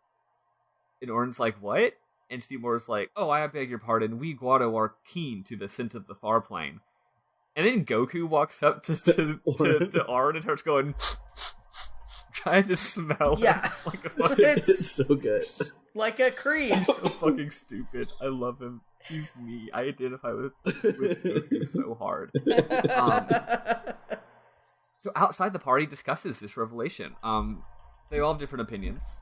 And Auron's like, what? And Spherimorh's like, oh, I beg your pardon, we Guado are keen to the scent of the far plane. And then Goku walks up to Auron and starts going, trying to smell him like a fucking... It's so good. Like a creep. He's so fucking stupid. I love him. He's me. I identify with Goku so hard. So outside the party discusses this revelation. They all have different opinions.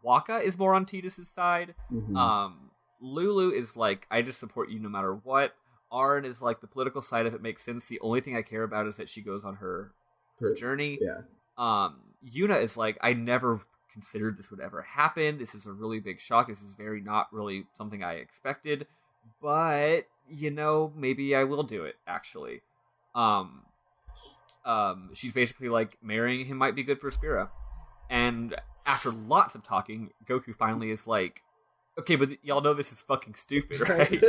Waka is more on Tidus' side. Mm-hmm. Lulu is like, I just support you no matter what. Auron is like, the political side of it makes sense. The only thing I care about is that she goes on her journey. Yeah. Yuna is like, I never considered this would ever happen. This is a really big shock. This is very not really something I expected. But, maybe I will do it, actually. She's basically like, marrying him might be good for Spira. And after lots of talking, Goku finally is like, okay, but y'all know this is fucking stupid, right?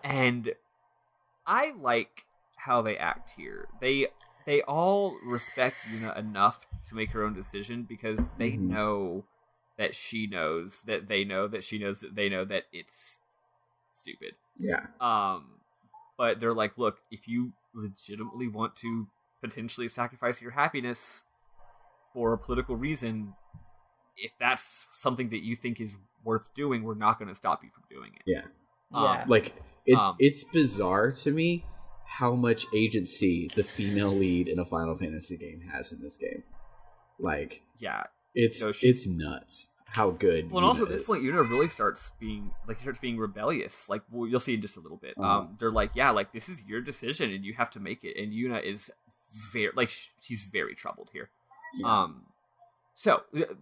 And I like how they act here. They all respect Yuna enough to make her own decision because they know that she knows that they know that she knows that they know that it's stupid. Yeah. But they're like, look, if you legitimately want to potentially sacrifice your happiness for a political reason, if that's something that you think is worth doing, we're not going to stop you from doing it. Yeah. It's bizarre to me how much agency the female lead in a Final Fantasy game has in this game. Like, yeah, it's nuts how good. Well, and also at is. this point, Yuna really starts being rebellious. Like, you'll see in just a little bit. They're like, yeah, like this is your decision and you have to make it. And Yuna is she's very troubled here. Yeah. So the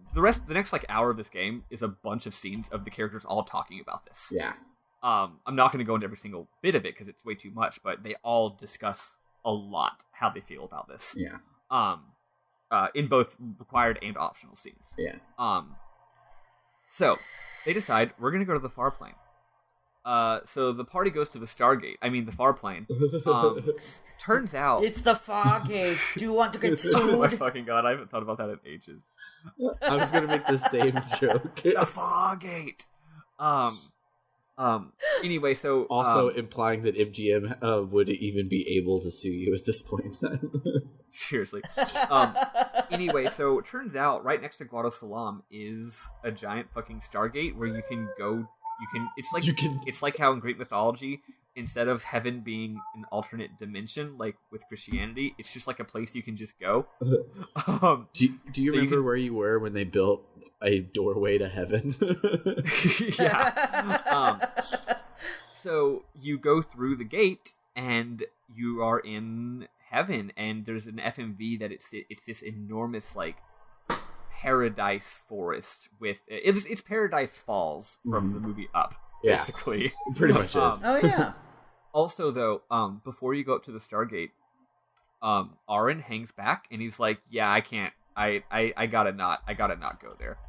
next like hour of this game is a bunch of scenes of the characters all talking about this. Yeah. I'm not going to go into every single bit of it because it's way too much, but they all discuss a lot how they feel about this. Yeah. In both required and optional scenes. Yeah. So they decide we're going to go to the far plane. So the party goes to the Stargate. I mean, the far plane. Turns out it's the Fargate. Do you want to get oh my sued? fucking god! I haven't thought about that in ages. I was gonna make the same joke. The Fargate. Anyway, so also implying that MGM would even be able to sue you at this point in time. Seriously. Anyway, so it turns out right next to Guado Salam is a giant fucking Stargate where you can go. It's like how in Greek mythology, instead of heaven being an alternate dimension, like with Christianity, it's just like a place you can just go. Do you remember where you were when they built a doorway to heaven? Yeah. So you go through the gate and you are in heaven, and there's an FMV that it's this enormous like paradise forest with it's Paradise Falls from the movie Up, basically. Yeah, pretty much is. Oh yeah. Also, though, before you go up to the Stargate, Aaron hangs back and he's like, "Yeah, I can't. I gotta not go there."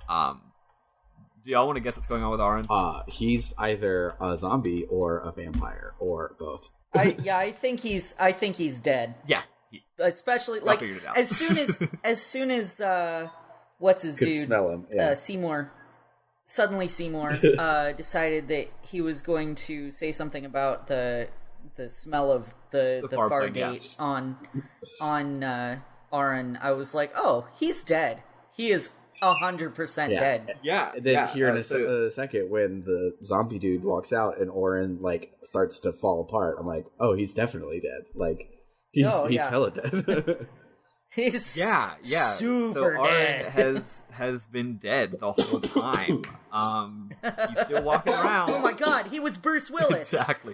Do y'all want to guess what's going on with Aaron? He's either a zombie or a vampire or both. I think he's dead. Yeah. Especially like as soon as what's his Could dude? Smell him. Yeah. Seymour decided that he was going to say something about the smell of the Fargate on Aaron. I was like, oh, he's dead. He is 100% dead. Yeah. And then here in a second, when the zombie dude walks out and Oren like starts to fall apart, I'm like, oh, he's definitely dead. Like he's hella dead. He's super so dead. Aaron has been dead the whole time. He's still walking around. Oh my god, he was Bruce Willis. Exactly.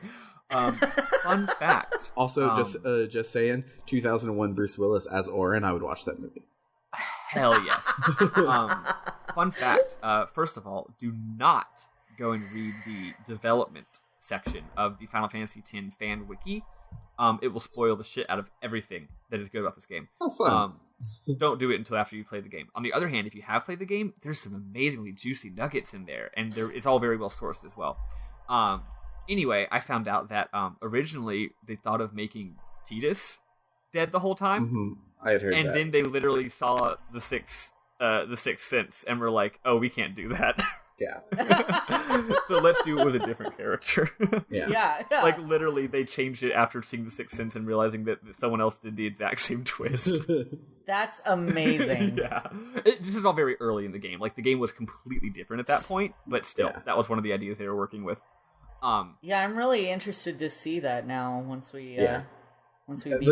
Fun fact. Also, just saying, 2001 Bruce Willis as Oren, I would watch that movie. Hell yes. Fun fact. First of all, do not go and read the development section of the Final Fantasy X fan wiki. It will spoil the shit out of everything that is good about this game. Oh, fun. Don't do it until after you play the game. On the other hand, if you have played the game, there's some amazingly juicy nuggets in there, and it's all very well sourced as well. Anyway, I found out that originally they thought of making Tidus dead the whole time. Mm-hmm. I had heard that. And then they literally saw the Sixth Sense and were like, "Oh, we can't do that." Yeah. So let's do it with a different character. Yeah. Like literally, they changed it after seeing the Sixth Sense and realizing that someone else did the exact same twist. That's amazing. Yeah. This is all very early in the game. Like the game was completely different at that point, but still, that was one of the ideas they were working with. Yeah, I'm really interested to see that now once we beat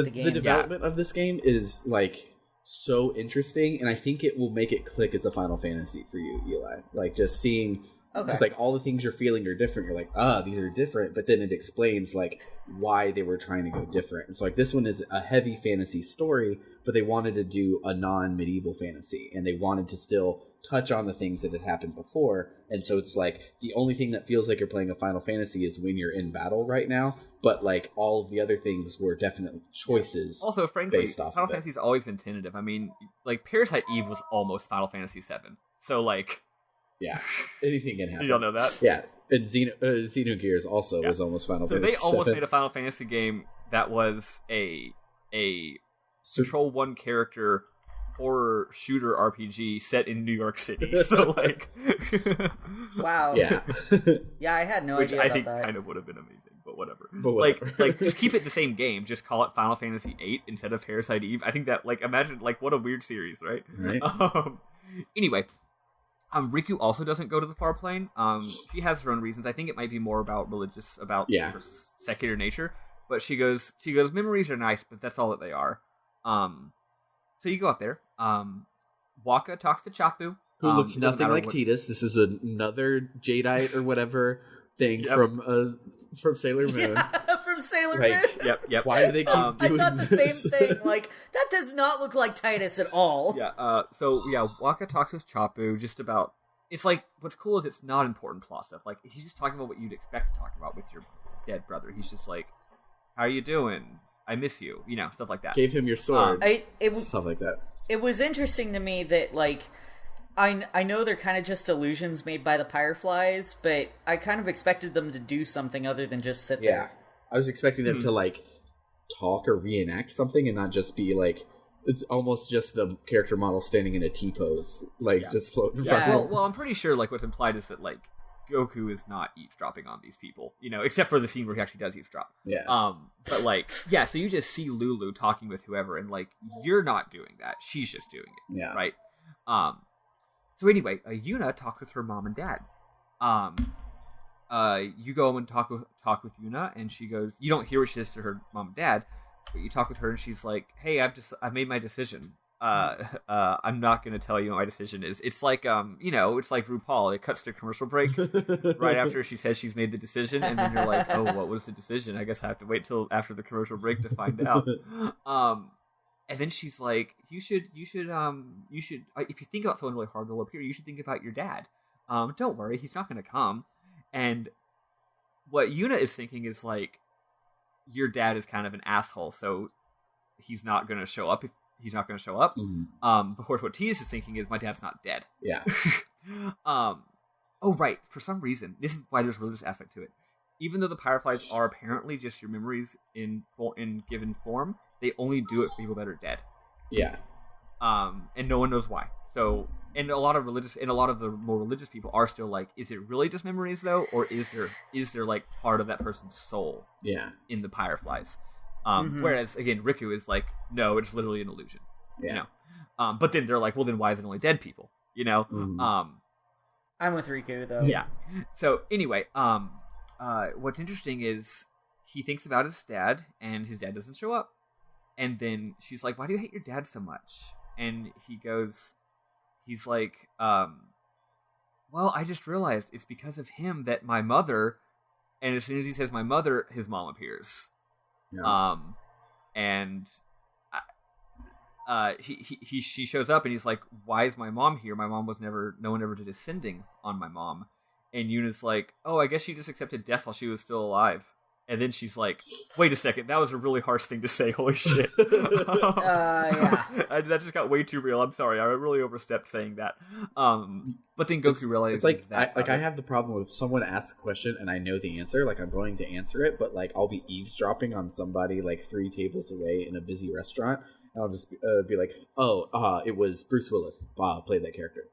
the game. The development of this game is like so interesting, and I think it will make it click as a Final Fantasy for you, Eli. Like just seeing, it's like all the things you're feeling are different. You're like, these are different, but then it explains like why they were trying to go different. And so like this one is a heavy fantasy story, but they wanted to do a non-medieval fantasy, and they wanted to still touch on the things that had happened before. And so it's like the only thing that feels like you're playing a Final Fantasy is when you're in battle right now, but like all of the other things were definitely choices. Also, frankly, Final Fantasy's always been tentative. I mean, like Parasite Eve was almost Final Fantasy VII, so like, yeah, anything can happen. You all know that? Yeah, and Xenogears also was almost Final Fantasy. So they almost made a Final Fantasy game that was a control one character horror shooter RPG set in New York City. So like, wow, yeah, yeah, I had no idea about that. Which I think kind of would have been amazing. But whatever. Like, just keep it the same game. Just call it Final Fantasy VIII instead of Parasite Eve. I think that, like, imagine, like, what a weird series, right? Anyway, Riku also doesn't go to the far plane. She has her own reasons. I think it might be more about her secular nature. But she goes, memories are nice, but that's all that they are. So you go up there. Waka talks to Chapu. Who looks nothing like Tidus. This is another Jadeite or whatever thing from Sailor Moon. Yeah, from of Sailor Like, Moon. Yep. Why do they keep I doing thought the this? same thing. Like, that does not look like Titus at all. Yeah. Waka talks with Chapu just about. It's like what's cool is it's not important plot stuff. Like he's just talking about what you'd expect to talk about with your dead brother. He's just like, "How are you doing? I miss you." You know, stuff like that. Gave him your sword. Stuff like that. It was interesting to me that, like, I know they're kind of just illusions made by the Fireflies, but I kind of expected them to do something other than just sit there. I was expecting them to, like, talk or reenact something and not just be, like, it's almost just the character model standing in a T-pose, like, just floating. Yeah. Well, I'm pretty sure, like, what's implied is that, like, Goku is not eavesdropping on these people, you know, except for the scene where he actually does eavesdrop. Yeah. But, like, yeah, so you just see Lulu talking with whoever, and, like, you're not doing that. She's just doing it. Yeah. Right? So anyway, Yuna talks with her mom and dad. You go and talk with Yuna, and she goes, you don't hear what she says to her mom and dad, but you talk with her, and she's like, hey, I've made my decision. I'm not going to tell you what my decision is. It's like, it's like RuPaul. It cuts to commercial break right after she says she's made the decision, and then you're like, oh, what was the decision? I guess I have to wait till after the commercial break to find out. And then she's like, you should, if you think about someone really hard to appear, you should think about your dad. Don't worry, he's not going to come. And what Yuna is thinking is like, your dad is kind of an asshole, so he's not going to show up. He's not going to show up. Mm-hmm. Of course, what Titus is thinking is, my dad's not dead. Yeah. Oh, right. For some reason, this is why there's a religious aspect to it. Even though the Fireflies are apparently just your memories in given form, they only do it for people that are dead. Yeah. And no one knows why. So, and a lot of the more religious people are still like, is it really just memories though, or is there like part of that person's soul? Yeah. In the Fireflies. Whereas again, Riku is like, no, it's literally an illusion. Yeah. You know. But then they're like, well, then why is it only dead people? You know. Mm-hmm. I'm with Riku though. Yeah. So anyway, what's interesting is he thinks about his dad, and his dad doesn't show up. And then she's like, why do you hate your dad so much? And he's like, well, I just realized it's because of him that my mother, and as soon as he says my mother, his mom appears. Yeah. She shows up, and he's like, why is my mom here? My mom no one ever did ascending on my mom. And Yuna's like, oh, I guess she just accepted death while she was still alive. And then she's like, wait a second, that was a really harsh thing to say, holy shit. Yeah. That just got way too real, I'm sorry, I really overstepped saying that. But then Goku realizes it's like, that... I have the problem if someone asks a question and I know the answer, like I'm going to answer it, but like I'll be eavesdropping on somebody like 3 tables away in a busy restaurant, and I'll just be like, it was Bruce Willis, played that character,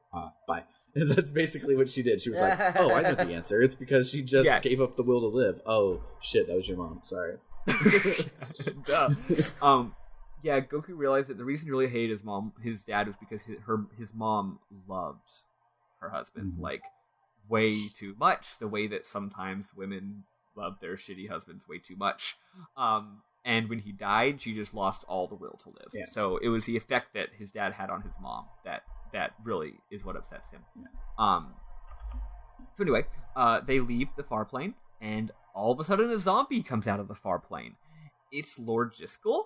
bye. And that's basically what she did. She was like, oh, I know the answer. It's because she just gave up the will to live. Oh, shit, that was your mom. Sorry. Goku realized that the reason he really hated his dad was because his mom loved her husband, like, way too much, the way that sometimes women love their shitty husbands way too much. And when he died, she just lost all the will to live. Yeah. So it was the effect that his dad had on his mom that really is what upsets him. Yeah. So anyway, they leave the far plane, and all of a sudden a zombie comes out of the far plane. It's Lord Jiskel.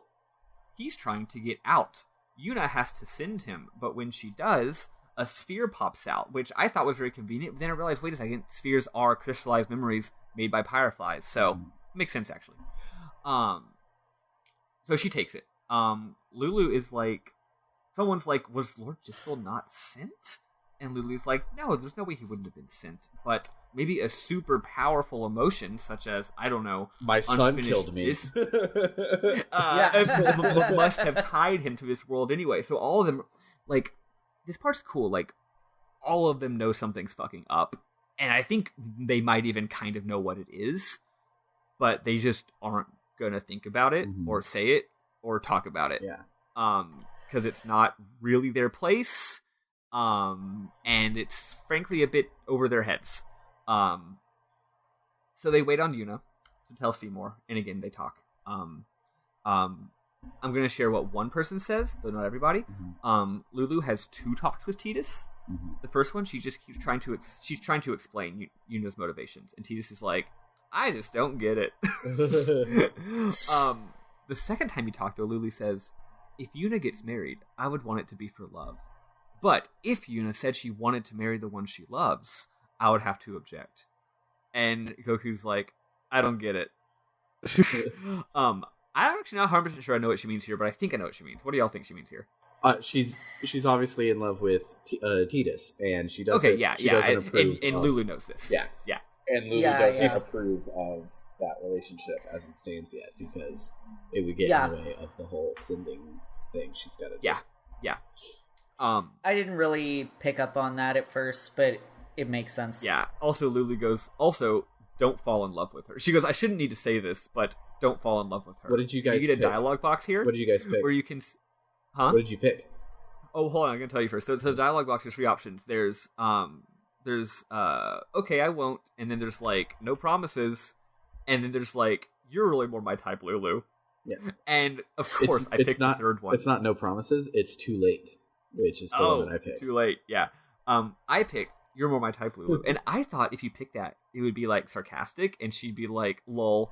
He's trying to get out. Yuna has to send him, but when she does, a sphere pops out, which I thought was very convenient, but then I realized, wait a second, spheres are crystallized memories made by Fireflies, so makes sense actually. So she takes it. Lulu is like, someone's like, was Lord Jiskel not sent? And Lulu's like, no, there's no way he wouldn't have been sent. But maybe a super powerful emotion, such as, I don't know, my son killed me. Must have tied him to this world anyway. So all of them, like, this part's cool. Like, all of them know something's fucking up. And I think they might even kind of know what it is. But they just aren't going to think about it, or say it, or talk about it. Yeah. Because it's not really their place, and it's frankly a bit over their heads. So they wait on Yuna to tell Seymour, and again they talk. I'm going to share what one person says, though not everybody. Lulu has 2 talks with Titus. The first one, she just keeps trying to explain Yuna's motivations, and Titus is like, I just don't get it. The second time you talk, though, Lulu says, if Yuna gets married, I would want it to be for love. But if Yuna said she wanted to marry the one she loves, I would have to object. And Goku's like, I don't get it. I'm actually not 100% sure I know what she means here, but I think I know what she means. What do y'all think she means here? She's obviously in love with Tidus, and she doesn't. Okay, yeah, doesn't approve and Lulu knows this. Yeah, yeah, and Lulu doesn't approve of that relationship as it stands yet because it would get in the way of the whole sending thing she's got to do. Yeah. I didn't really pick up on that at first, but it makes sense. Yeah. Also, Lulu goes, also, don't fall in love with her. She goes, I shouldn't need to say this, but don't fall in love with her. What did you guys You get a dialogue box here. What did you guys pick? Where you can... Huh? What did you pick? Oh, hold on, I'm going to tell you first. So the dialogue box, there's 3 options. There's, okay, I won't, and then there's, like, no promises, and then there's, like, you're really more my type, Lulu. Yeah. And, of course, I picked the third one. It's not no promises, it's too late, which is the one that I picked. Too late, yeah. I picked you're more my type, Lulu. And I thought if you picked that, it would be, like, sarcastic, and she'd be like, lol.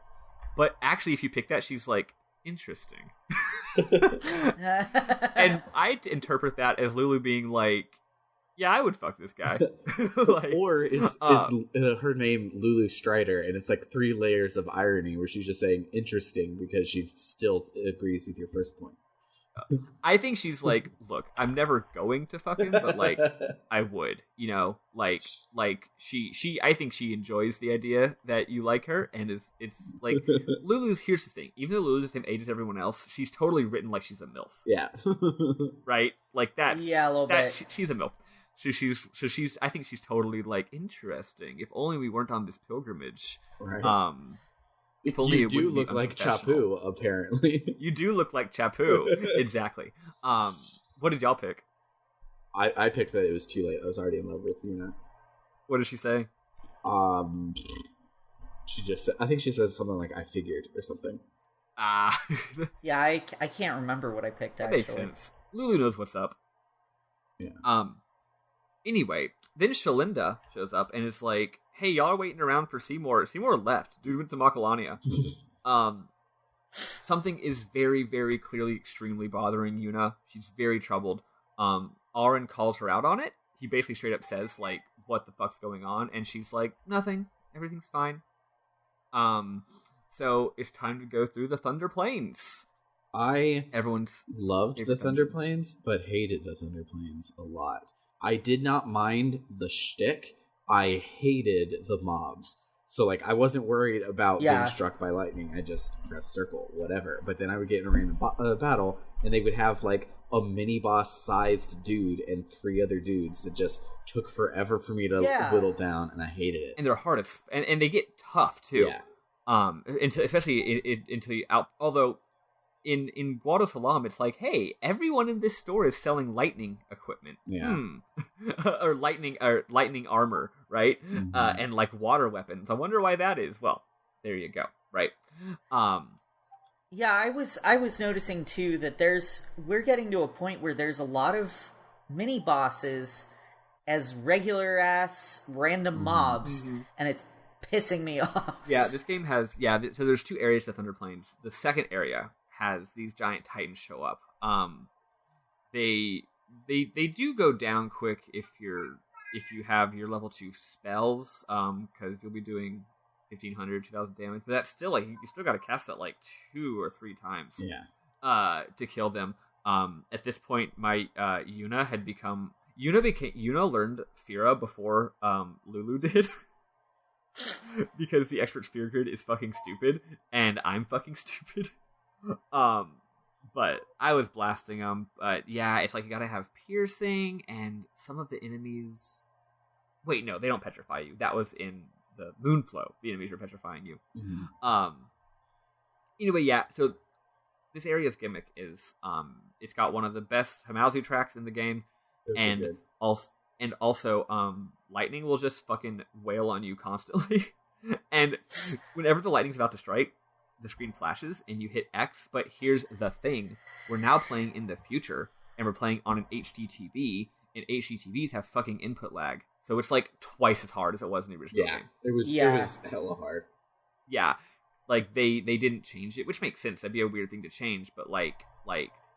But actually, if you pick that, she's like, interesting. And I interpret that as Lulu being like, yeah, I would fuck this guy. Like, or is her name Lulu Strider, and it's like 3 layers of irony where she's just saying interesting because she still agrees with your first point. I think she's like, look, I'm never going to fuck him, but like, I would, you know, like she, I think she enjoys the idea that you like her, and it's like, Lulu's, here's the thing, even though Lulu's the same age as everyone else, she's totally written like she's a MILF. Yeah. Right? Like that's, yeah, a little bit. She's a MILF. She's, I think she's totally like, interesting. If only we weren't on this pilgrimage. Right. If only you it do look like Chapu, apparently. You do look like Chapu, exactly. What did y'all pick? I picked that it was too late. I was already in love with Yuna. What did she say? She just said, I think she said something like, I figured, or something. Yeah, I can't remember what I picked, that actually. Makes sense. Lulu knows what's up. Yeah. Anyway, then Shalinda shows up, and it's like, hey, y'all are waiting around for Seymour. Seymour left. Dude went to Macalania. Something is very, very clearly extremely bothering Yuna. She's very troubled. Auron calls her out on it. He basically straight up says, like, what the fuck's going on? And she's like, nothing. Everything's fine. So it's time to go through the Thunder Plains. Everyone's loved the Thunder Plains, but hated the Thunder Plains a lot. I did not mind the shtick. I hated the mobs. So, like, I wasn't worried about being struck by lightning. I just pressed circle, whatever. But then I would get in a random battle, and they would have, like, a mini-boss-sized dude and 3 other dudes that just took forever for me to whittle down, and I hated it. And they're hard as... And they get tough, too. Yeah. Especially until you out... Although... In Guado Salam, it's like, hey, everyone in this store is selling lightning equipment. Yeah. or lightning armor, right? Mm-hmm. And like water weapons. I wonder why that is. Well, there you go, right? Yeah, I was noticing too that we're getting to a point where there's a lot of mini bosses as regular ass random mobs, and it's pissing me off. Yeah, this game has so there's 2 areas to Thunder Plains. The second area has these giant titans show up. They do go down quick if you have your level 2 spells, because you'll be doing 1,500, 2,000 damage. But that's still like you still got to cast that like 2 or 3 times. Yeah. To kill them. At this point, my Yuna learned Fira before Lulu did. Because the expert sphere grid is fucking stupid, and I'm fucking stupid. But I was blasting them. But yeah, it's like you gotta have piercing, and some of the enemies. Wait, no, they don't petrify you. That was in the Moonflow. The enemies are petrifying you. Mm-hmm. Anyway, yeah. So this area's gimmick is it's got one of the best Hamauzu tracks in the game, and also lightning will just fucking wail on you constantly. And whenever the lightning's about to strike, the screen flashes and you hit X. But here's the thing: we're now playing in the future, and we're playing on an HD TV, and HD TVs have fucking input lag, so it's like twice as hard as it was in the original game. It was hella hard. yeah, like they didn't change it, which makes sense. That'd be a weird thing to change, but like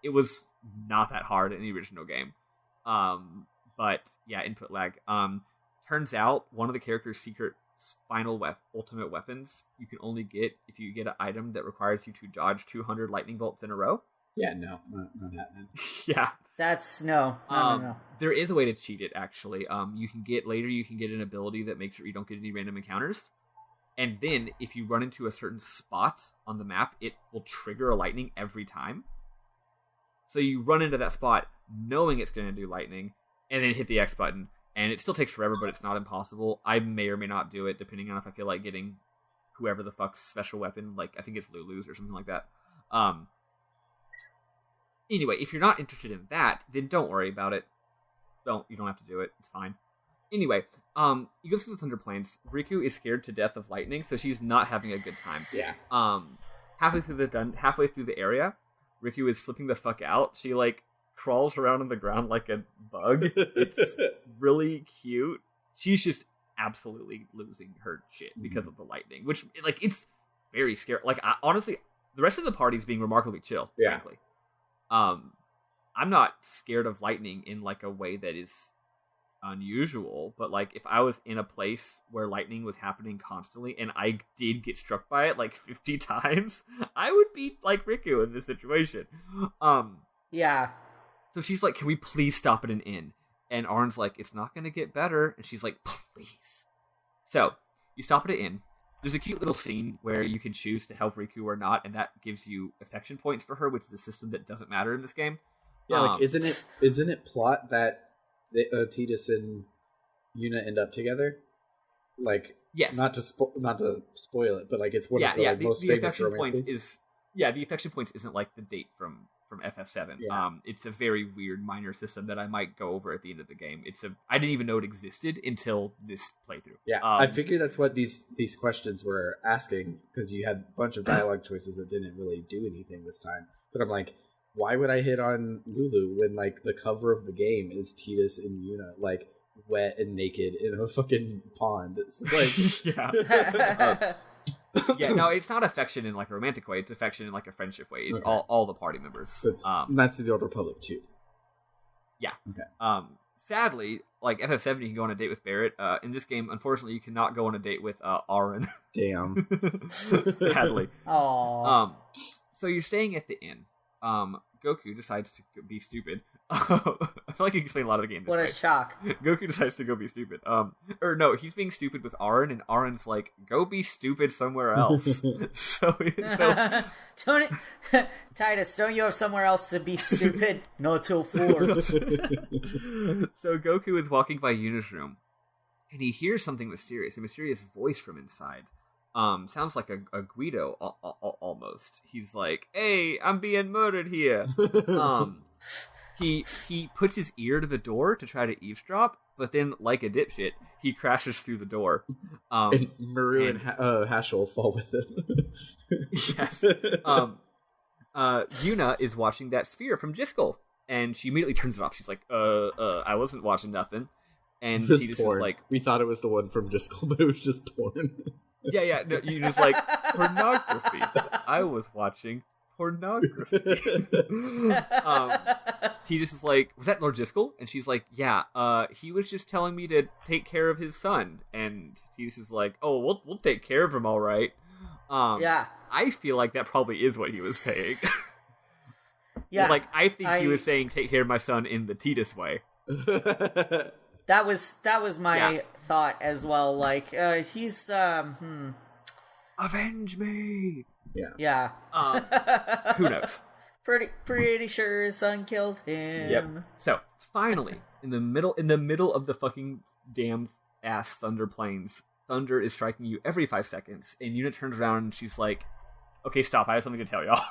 it was not that hard in the original game. But yeah, input lag. Turns out one of the character's secret final ultimate weapons you can only get if you get an item that requires you to dodge 200 lightning bolts in a row. Yeah, no, not happening. Yeah, that's no. There is a way to cheat it actually. You can get an ability that makes sure you don't get any random encounters, and then if you run into a certain spot on the map, it will trigger a lightning every time. So you run into that spot knowing it's going to do lightning, and then hit the X button. And it still takes forever, but it's not impossible. I may or may not do it, depending on if I feel like getting whoever the fuck's special weapon. Like, I think it's Lulu's or something like that. Anyway, if you're not interested in that, then don't worry about it. You don't have to do it. It's fine. Anyway, you go through the Thunder Plains. Riku is scared to death of lightning, so she's not having a good time. Yeah. Halfway through the area, Riku is flipping the fuck out. She, like, crawls around on the ground like a bug. It's really cute. She's just absolutely losing her shit because of the lightning, which, like, it's very scary. Like, honestly, the rest of the party's being remarkably chill, frankly. I'm not scared of lightning in, like, a way that is unusual, but, like, if I was in a place where lightning was happening constantly and I did get struck by it, like, 50 times, I would be like Riku in this situation. Yeah. So she's like, can we please stop at an inn? And Arn's like, it's not going to get better. And she's like, please. So you stop at an inn. There's a cute little scene where you can choose to help Riku or not, and that gives you affection points for her, which is a system that doesn't matter in this game. Yeah, like, isn't it plot that Tidus and Yuna end up together? Like, yes. Not to spoil it, but like it's one of the most famous romances. The affection points isn't like the date from FF7. Yeah. It's a very weird minor system that I might go over at the end of the game. I didn't even know it existed until this playthrough. Yeah, I figured that's what these questions were asking, because you had a bunch of dialogue choices that didn't really do anything this time. But I'm like, why would I hit on Lulu when, like, the cover of the game is Tidus and Yuna, like, wet and naked in a fucking pond? It's like, yeah. Yeah, no, it's not affection in, like, a romantic way. It's affection in, like, a friendship way. It's all the party members. That's the Old Republic too. Yeah. Okay. Sadly, like, FF7, you can go on a date with Barrett. In this game, unfortunately, you cannot go on a date with Auron. Damn. Sadly. Aww. So you're staying at the inn. Goku decides to be stupid. I feel like you can explain a lot of the game this What way. a shock. Goku decides to go be stupid. He's being stupid with Auron, and Auron's like, go be stupid somewhere else. so Tidus, don't you have somewhere else to be stupid? No, till 4. So Goku is walking by Yuna's room, and he hears something mysterious, a mysterious voice from inside. Sounds like a Guido almost. He's like, hey, I'm being murdered here. He puts his ear to the door to try to eavesdrop, but then, like a dipshit, he crashes through the door. And Maru and Hashel fall with him. Yes. Yuna is watching that sphere from Jiskel, and she immediately turns it off. She's like, I wasn't watching nothing. And Just he just porn. is like, we thought it was the one from Jiskel, but it was just porn. Yeah, no, you just like, pornography. I was watching pornography. Tidus is like, was that Lord Jiskel? And she's like, yeah, he was just telling me to take care of his son. And Tidus is like, oh, we'll take care of him, all right. Yeah. I feel like that probably is what he was saying. Yeah. Like, I think he was saying, take care of my son in the Tidus way. That was my thought as well. Like, he's Avenge me. Yeah. Who knows? Pretty sure his son killed him. Yep. So finally, in the middle of the fucking damn ass Thunder Plains, thunder is striking you every 5 seconds, and Yuna turns around and she's like, "Okay, stop! I have something to tell y'all."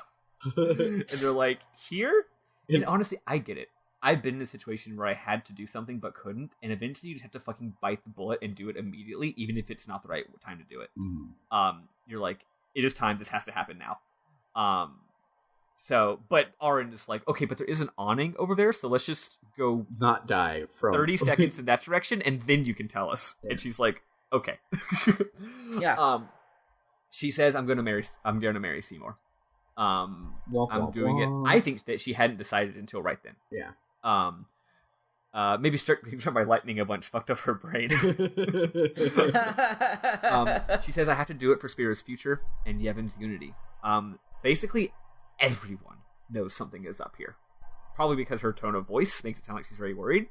And they're like, "Here?" And honestly, I get it. I've been in a situation where I had to do something but couldn't, and eventually you just have to fucking bite the bullet and do it immediately, even if it's not the right time to do it. You're like, it is time, this has to happen now. But Auron is like, okay, but there is an awning over there, so let's just go not die from 30 seconds in that direction, and then you can tell us. Yeah. And she's like, okay. Yeah. She says, "I'm gonna marry Seymour." I'm doing it. I think that she hadn't decided until right then. Yeah. Maybe struck by lightning a bunch fucked up her brain. She says, "I have to do it for Sphere's future and Yevon's unity." Basically, everyone knows something is up here. Probably because her tone of voice makes it sound like she's very worried.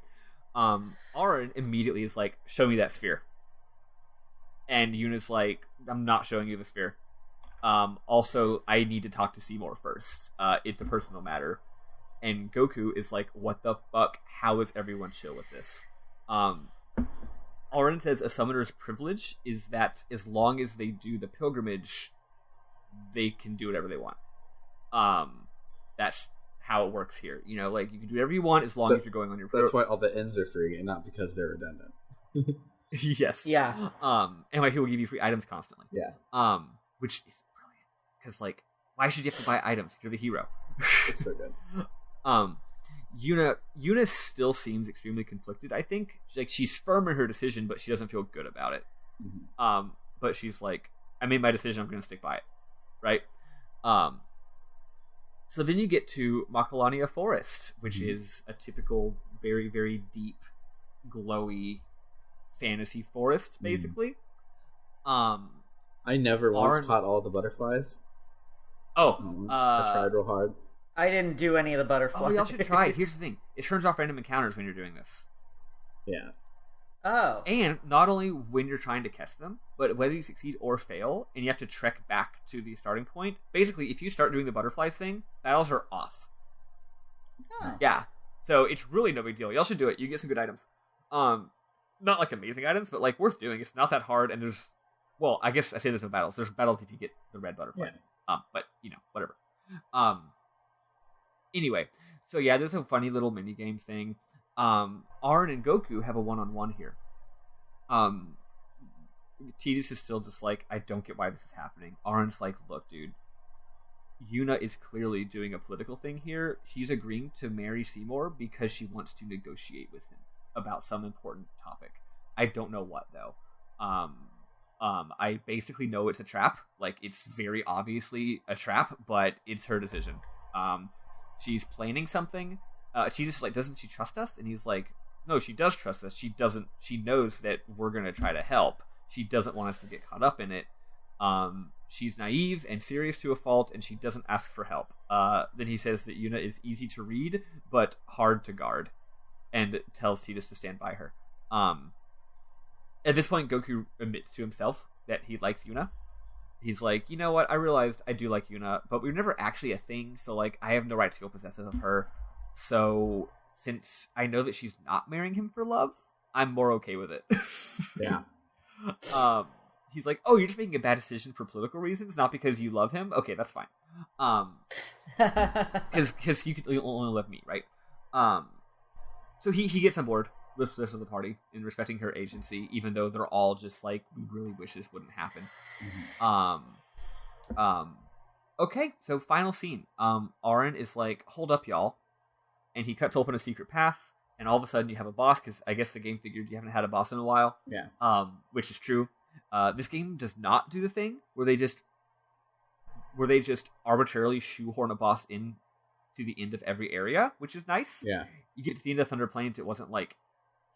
Aaron immediately is like, "Show me that sphere." And Yuna's like, "I'm not showing you the sphere. Also, I need to talk to Seymour first. It's a personal matter." And Goku is like, "What the fuck? How is everyone chill with this?" Aaron says a summoner's privilege is that as long as they do the pilgrimage, they can do whatever they want. That's how it works here. You know, like, you can do whatever you want as long as you're going on your That's why all the ends are free, and not because they're redundant. Yes. Yeah. And why people give you free items constantly. Yeah. Which is brilliant. Because, like, why should you have to buy items? You're the hero. It's so good. Yuna still seems extremely conflicted, I think. Like, she's firm in her decision, but she doesn't feel good about it. Mm-hmm. But she's like, "I made my decision, I'm going to stick by it." Right? So then you get to Macalania Forest, which is a typical, very, very deep, glowy fantasy forest, basically. I never once caught all the butterflies. I tried real hard. I didn't do any of the butterflies. Oh, y'all should try it. Here's the thing. It turns off random encounters when you're doing this. Yeah. Oh. And not only when you're trying to catch them, but whether you succeed or fail, and you have to trek back to the starting point. Basically, if you start doing the butterflies thing, battles are off. Oh. Yeah. So it's really no big deal. Y'all should do it. You get some good items. Not like amazing items, but like worth doing. It's not that hard, and there's... Well, I guess I say there's no battles. There's battles if you get the red butterflies. Yeah. But, you know, whatever. Anyway, so yeah, there's a funny little minigame thing. Arn and Goku have a one-on-one here. Tidus is still just like, "I don't get why this is happening." Arn's like, "Look, dude, Yuna is clearly doing a political thing here. She's agreeing to marry Seymour because she wants to negotiate with him about some important topic. I don't know what, though. I basically know it's a trap. Like, it's very obviously a trap, but it's her decision. She's planning something. She's just like, doesn't she trust us?" And he's like, "No, she does trust us. She doesn't. She knows that we're going to try to help. She doesn't want us to get caught up in it. She's naive and serious to a fault, and she doesn't ask for help." Then he says that Yuna is easy to read, but hard to guard, and tells Tidus to stand by her. At this point, Goku admits to himself that he likes Yuna. He's like, "You know what? I realized I do like Yuna, but we were never actually a thing, so, like, I have no right to feel possessive of her. So, since I know that she's not marrying him for love, I'm more okay with it." Yeah. He's like, "Oh, you're just making a bad decision for political reasons, not because you love him? Okay, that's fine. Because you could only love me, right?" So he gets on board with the rest of the party in respecting her agency, even though they're all just like, "We really wish this wouldn't happen." Okay, so final scene. Aaron is like, "Hold up, y'all," and he cuts open a secret path, and all of a sudden you have a boss, because I guess the game figured you haven't had a boss in a while. Yeah. Which is true. This game does not do the thing where they just arbitrarily shoehorn a boss in to the end of every area, which is nice. Yeah. You get to the end of Thunder Plains, it wasn't like,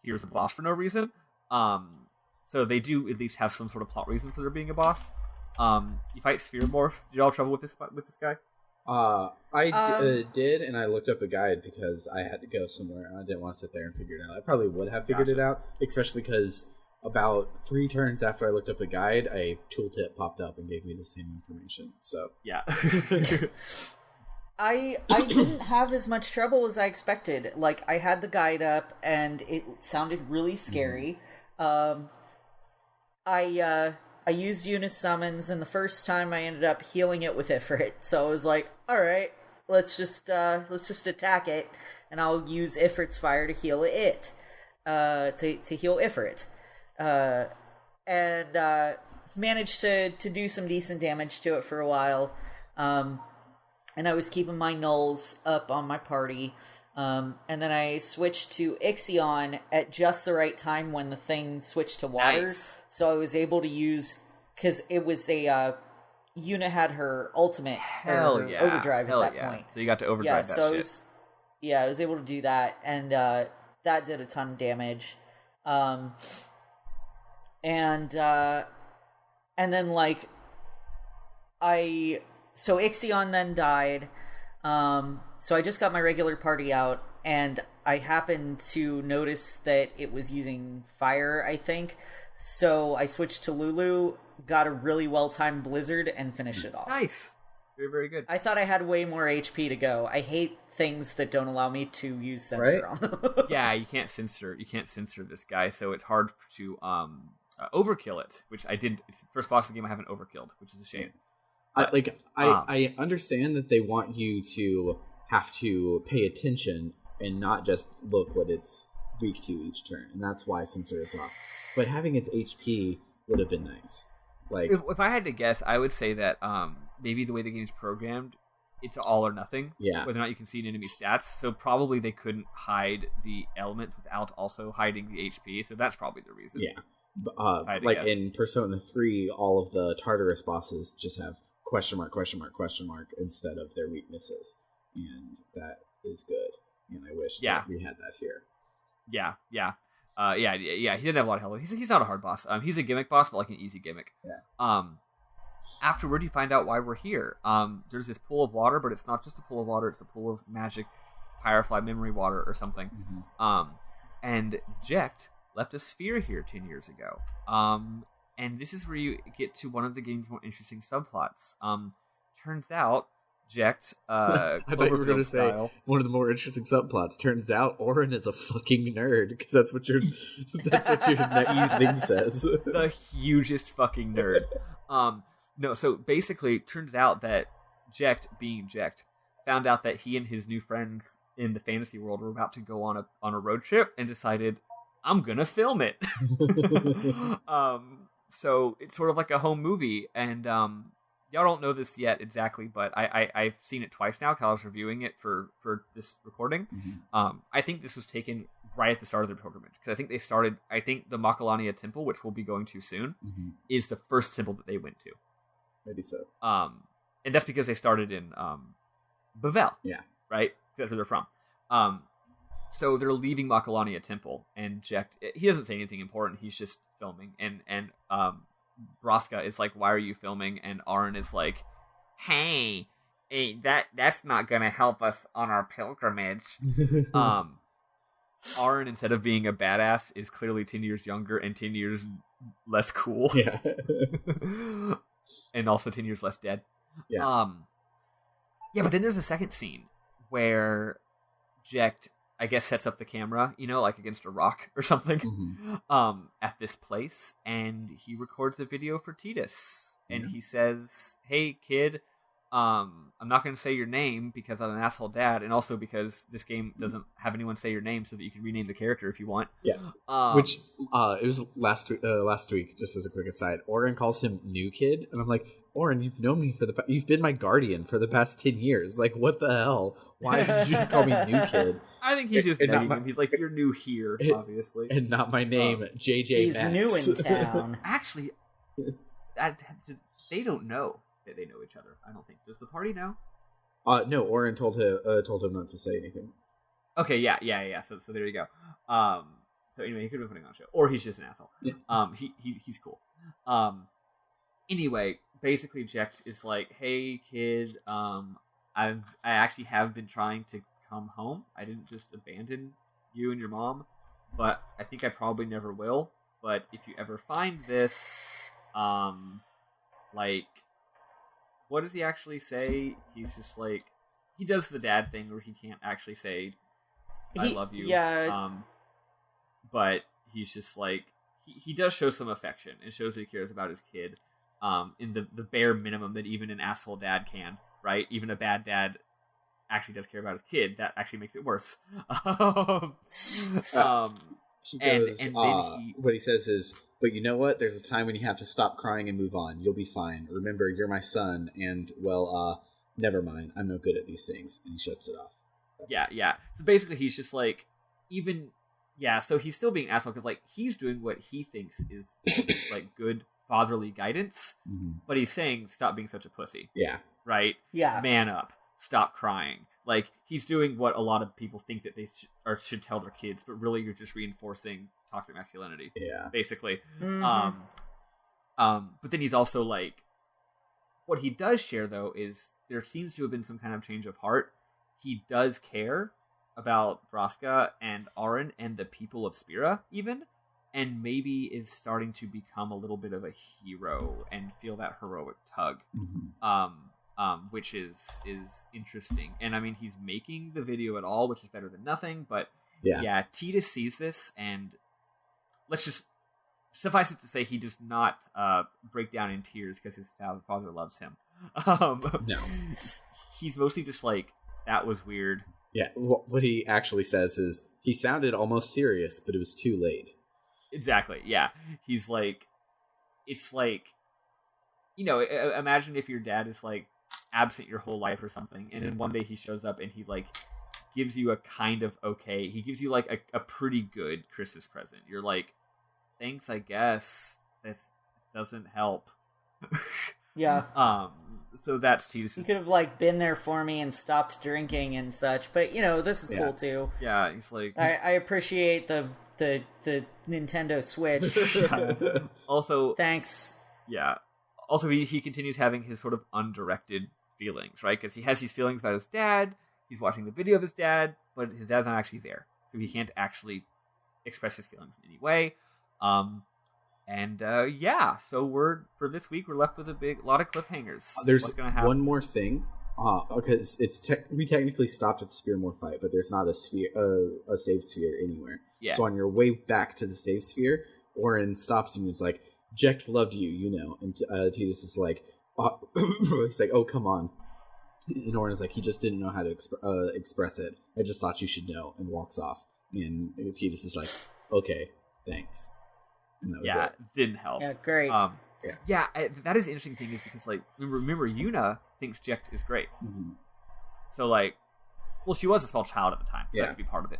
here's a boss for no reason. So they do at least have some sort of plot reason for there being a boss. You fight Spherimorph. Did you all have trouble with this guy? I did, and I looked up a guide because I had to go somewhere, and I didn't want to sit there and figure it out. I probably would have figured it out, especially because about 3 turns after I looked up a guide, a tooltip popped up and gave me the same information. So yeah. I didn't have as much trouble as I expected. Like, I had the guide up, and it sounded really scary. I used Eunice summons, and the first time I ended up healing it with Ifrit. So I was like, all right, let's just attack it, and I'll use Ifrit's fire to heal it, to heal Ifrit, and managed to do some decent damage to it for a while. And I was keeping my nulls up on my party. And then I switched to Ixion at just the right time when the thing switched to water. Nice. So I was able to use... Because it was a unit had her ultimate, Hell or her yeah. overdrive Hell at that yeah. point. So you got to overdrive Yeah, that so shit. I was able to do that, and that did a ton of damage. And then like so Ixion then died. So I just got my regular party out, and I happened to notice that it was using fire, I think. So I switched to Lulu, got a really well-timed blizzard, and finished it off. Nice. Very, very good. I thought I had way more HP to go. I hate things that don't allow me to use sensor on them. Yeah, you can't censor this guy, so it's hard to overkill it, which I did. It's the first boss of the game I haven't overkilled, which is a shame. I understand that they want you to have to pay attention and not just look what it's weak to each turn, and that's why censor is off. But having its HP would have been nice. Like, if I had to guess, I would say that maybe the way the game's programmed, it's all or nothing. Yeah. Whether or not you can see an enemy stats, so probably they couldn't hide the element without also hiding the HP. So that's probably the reason. Yeah. Like in Persona 3, all of the Tartarus bosses just have question mark instead of their weaknesses, and that is good. And I wish that we had that here. Yeah. He didn't have a lot of health. He's not a hard boss. He's a gimmick boss, but like an easy gimmick. Yeah. Afterward, you find out why we're here. There's this pool of water, but it's not just a pool of water. It's a pool of magic Firefly memory water or something. Mm-hmm. And Jecht left a sphere here 10 years ago. And this is where you get to one of the game's more interesting subplots. Turns out, Jecht, I thought you were going to say one of the more interesting subplots. Turns out, Auron is a fucking nerd, because that's what your next thing says. The hugest fucking nerd. No, so basically, turned out that Jecht, being Jecht, found out that he and his new friends in the fantasy world were about to go on a road trip, and decided, I'm gonna film it. So it's sort of like a home movie, and y'all don't know this yet exactly, but I've seen it twice now because I was reviewing it for this recording. Mm-hmm. I think this was taken right at the start of their pilgrimage, because I think the Makalania temple, which we'll be going to soon, mm-hmm. is the first temple that they went to. Maybe so. And that's because they started in Bavel. Yeah. Right? That's where they're from. So they're leaving Makalania Temple, and Jecht, he doesn't say anything important, he's just filming, and Braska is like, why are you filming? And Auron is like, hey, that's not gonna help us on our pilgrimage. Auron, instead of being a badass, is clearly 10 years younger and 10 years less cool. Yeah. And also 10 years less dead. Yeah. Yeah, but then there's a second scene where Jecht, I guess, sets up the camera, like against a rock or something, mm-hmm. At this place, and he records a video for Tidus, and he says, hey, kid, I'm not going to say your name because I'm an asshole dad, and also because this game doesn't have anyone say your name so that you can rename the character if you want. Yeah. Which, it was last week, just as a quick aside, Auron calls him new kid, and I'm like, Auron, you've known me you've been my guardian for the past 10 years. Like, what the hell? Why did you just call me new kid? I think he's just nagging him. He's like, you're new here, obviously. And not my name, JJ He's Max. new in town. Actually, they don't know that they know each other, I don't think. Does the party know? No, Auron told him not to say anything. Okay, yeah. So there you go. So anyway, he could have been putting on a show. Or he's just an asshole. Yeah. He's cool. Anyway, basically Jecht is like, hey kid, I actually have been trying to come home. I didn't just abandon you and your mom, but I think I probably never will. But if you ever find this, like, what does he actually say? He's just like, he does the dad thing where he can't actually say, I love you. Yeah. But he's just like, he does show some affection and shows that he cares about his kid, in the bare minimum that even an asshole dad can, right? Even a bad dad actually does care about his kid. That actually makes it worse. He goes, and then what he says is, but you know what? There's a time when you have to stop crying and move on. You'll be fine. Remember, you're my son, and, well, never mind. I'm no good at these things. And he shuts it off. Yeah. So basically, he's just like, so he's still being an asshole because, like, he's doing what he thinks is, like, good fatherly guidance, but he's saying, stop being such a pussy. Yeah. Right? Yeah. Man up. Stop crying. Like, he's doing what a lot of people think that they should tell their kids, but really you're just reinforcing toxic masculinity. Yeah. Basically. Mm-hmm. But then he's also like, what he does share, though, is there seems to have been some kind of change of heart. He does care about Braska and Arin and the people of Spira, even, and maybe is starting to become a little bit of a hero and feel that heroic tug, which is interesting. And I mean, he's making the video at all, which is better than nothing. But yeah, Tidus sees this, and let's just suffice it to say, he does not break down in tears because his father loves him. No, he's mostly just like, that was weird. Yeah, what he actually says is, he sounded almost serious, but it was too late. Exactly, yeah. He's like, it's like, you know, imagine if your dad is like absent your whole life or something, and then one day he shows up and he like gives you a kind of okay, he gives you like a pretty good Christmas present. You're like, thanks, I guess. That doesn't help. Yeah. So that's Tidus. He could have like been there for me and stopped drinking and such, but you know, this is cool too. Yeah, he's like, I appreciate the Nintendo Switch. Yeah. Also, thanks. Yeah. Also, he continues having his sort of undirected feelings, right? Because he has these feelings about his dad. He's watching the video of his dad, but his dad's not actually there, so he can't actually express his feelings in any way. So for this week, we're left with a lot of cliffhangers. There's What's gonna happen? one more thing, because we technically stopped at the Spherimorh fight, but there's not a save sphere anywhere. Yeah. So on your way back to the save sphere, Orin stops you and is like, "Jekt loved you, you know." And Tidus is like, he's like, "Oh, come on." And Orin is like, "He just didn't know how to express it. I just thought you should know," and walks off. And Tidus is like, "Okay, thanks." And that was it. Didn't help. Yeah, great. That is the interesting thing is because, like, remember Yuna thinks Jekt is great. Mm-hmm. So, like, well, she was a small child at the time. So that could be part of it.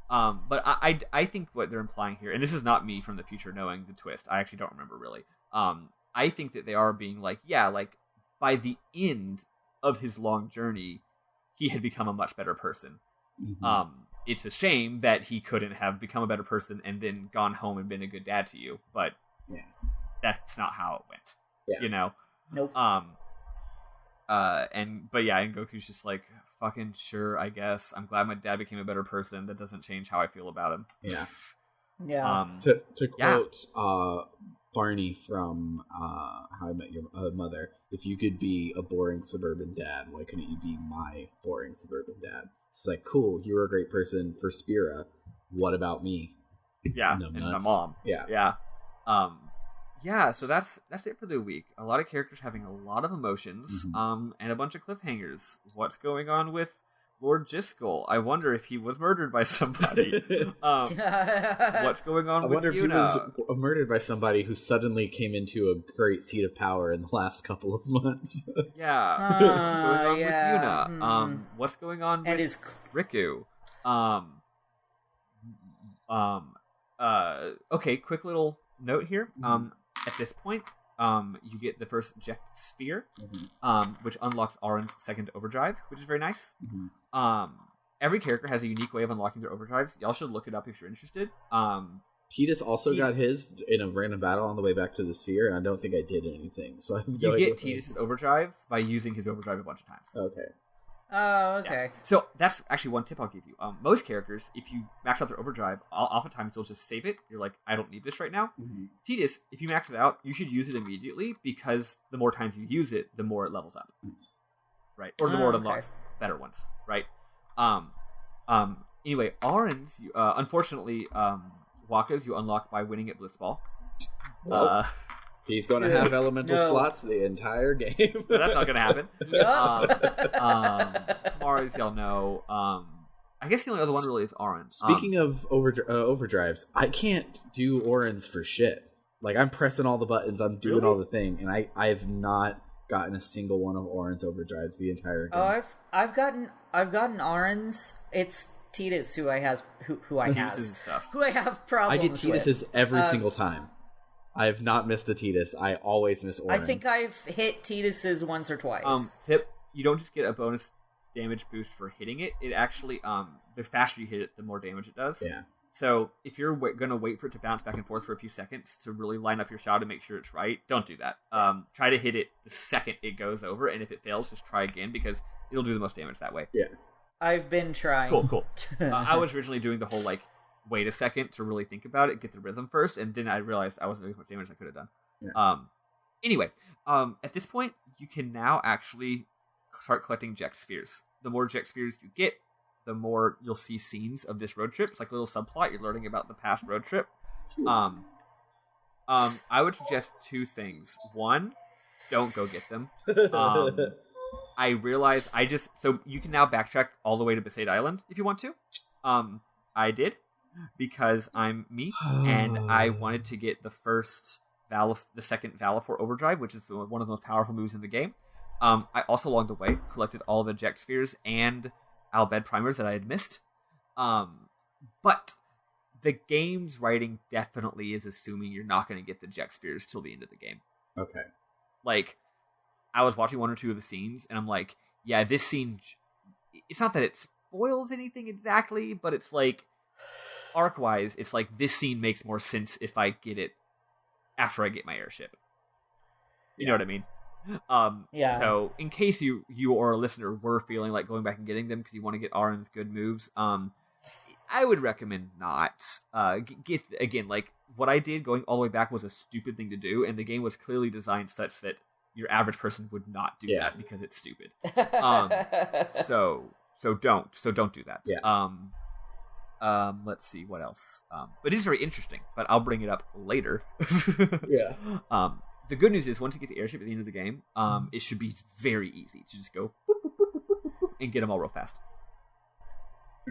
But I think what they're implying here, and this is not me from the future knowing the twist. I actually don't remember really. I think that they are being like, like, by the end of his long journey, he had become a much better person. Mm-hmm. It's a shame that he couldn't have become a better person and then gone home and been a good dad to you, but that's not how it went. Yeah. You know? Nope. And Goku's just like, fucking sure, I guess. I'm glad my dad became a better person. That doesn't change how I feel about him. Yeah. Yeah. To quote Barney from How I Met Your Mother, if you could be a boring suburban dad, why couldn't you be my boring suburban dad? It's like, cool, you were a great person for Spira. What about me? Yeah, and my mom. Yeah. So that's it for the week. A lot of characters having a lot of emotions, and a bunch of cliffhangers. What's going on with Lord Jiskel? I wonder if he was murdered by somebody. What's going on with Yuna? I wonder if he was murdered by somebody who suddenly came into a great seat of power in the last couple of months. What's going on with Yuna? What's going on with Riku? Okay, quick little note here. At this point, you get the first Jekt sphere, which unlocks Arin's second overdrive, which is very nice. Every character has a unique way of unlocking their overdrives. Y'all should look it up if you're interested. Tidus also got his in a random battle on the way back to the sphere, and I don't think I did anything. So you get Tidus' overdrive by using his overdrive a bunch of times. Okay. Oh, okay. Yeah. So that's actually one tip I'll give you. Most characters, if you max out their overdrive, oftentimes they'll just save it. You're like, I don't need this right now. Tidus, if you max it out, you should use it immediately because the more times you use it, the more it levels up. Right? Or the more it unlocks better ones. Right? Anyway, Arin's, unfortunately, Waka's you unlock by winning at Blitzball. Nope. He's going to have elemental slots the entire game. So that's not going to happen. Mari's, y'all know. I guess the only other one really is Arin. Speaking of overdrives, I can't do Orin's for shit. Like, I'm pressing all the buttons, I'm doing all the thing, and I have not gotten a single one of Orin's overdrives the entire game. Oh, I've gotten Arin's. It's Tidus who I have problems I get Tidus's every single time. I've not missed a Tidus. I always miss Orin. I think I've hit Tidus's once or twice. Tip: you don't just get a bonus damage boost for hitting it. It actually, the faster you hit it, the more damage it does. Yeah. So if you're going to wait for it to bounce back and forth for a few seconds to really line up your shot and make sure it's right, don't do that. Try to hit it the second it goes over, and if it fails, just try again, because it'll do the most damage that way. Yeah. I've been trying. Cool. I was originally doing the whole, like, wait a second to really think about it, get the rhythm first, and then I realized I wasn't doing as much damage as I could have done. Yeah. Anyway, at this point, you can now actually start collecting Jek Spheres. The more Jek Spheres you get, the more you'll see scenes of this road trip. It's like a little subplot. You're learning about the past road trip. I would suggest two things. One, don't go get them. I realized so you can now backtrack all the way to Besaid Island if you want to. I did, because I'm me, and I wanted to get the second Valifor Overdrive, which is one of the most powerful moves in the game. I also, along the way, collected all the Jek Spheres and Albed Primers that I had missed. But the game's writing definitely is assuming you're not going to get the Jek Spheres till the end of the game. Okay. Like, I was watching one or two of the scenes, and I'm like, yeah, this scene, it's not that it spoils anything exactly, but it's like, arc-wise, it's like, this scene makes more sense if I get it after I get my airship. You know what I mean? Yeah. So, in case you or a listener were feeling like going back and getting them because you want to get Arin's good moves, I would recommend not. Again, like, what I did going all the way back was a stupid thing to do, and the game was clearly designed such that your average person would not do that because it's stupid. So don't do that. Yeah. Let's see what else. But it is very interesting, but I'll bring it up later. Yeah. The good news is once you get the airship at the end of the game, it should be very easy to just go boop, boop, boop, boop, boop, boop, and get them all real fast.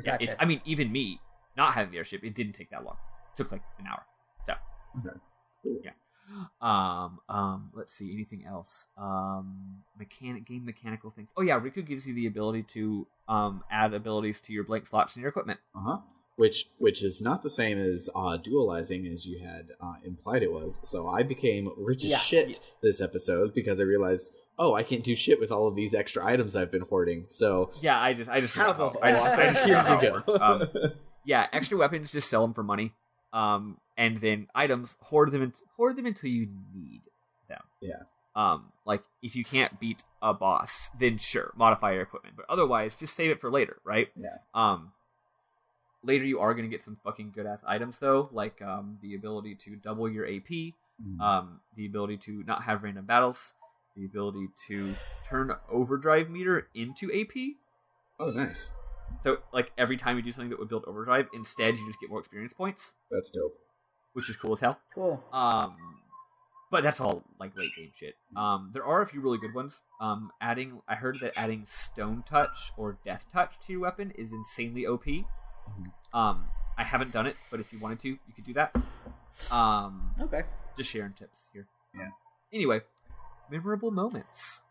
Gotcha. Yeah, I mean, even me not having the airship, it didn't take that long. It took like an hour. So, Okay. Cool. yeah. Let's see, anything else? Game mechanical things. Oh yeah, Riku gives you the ability to add abilities to your blank slots in your equipment. Which is not the same as dualizing as you had implied it was. So I became rich as shit this episode because I realized, I can't do shit with all of these extra items I've been hoarding. So yeah, I just have them. Here you go. Yeah, extra weapons, just sell them for money. And then items, hoard them until you need them. Yeah. Like, if you can't beat a boss, then sure, modify your equipment. But otherwise, just save it for later, right? Yeah. Later you are going to get some fucking good-ass items, though, like the ability to double your AP, the ability to not have random battles, the ability to turn overdrive meter into AP. Oh, nice. So, like, every time you do something that would build overdrive, instead you just get more experience points. That's dope. Which is cool as hell. Cool. But that's all, like, late game shit. There are a few really good ones. I heard that adding Stone Touch or Death Touch to your weapon is insanely OP. I haven't done it, but if you wanted to, you could do that. Okay. Just sharing tips here. Yeah. Anyway, memorable moments.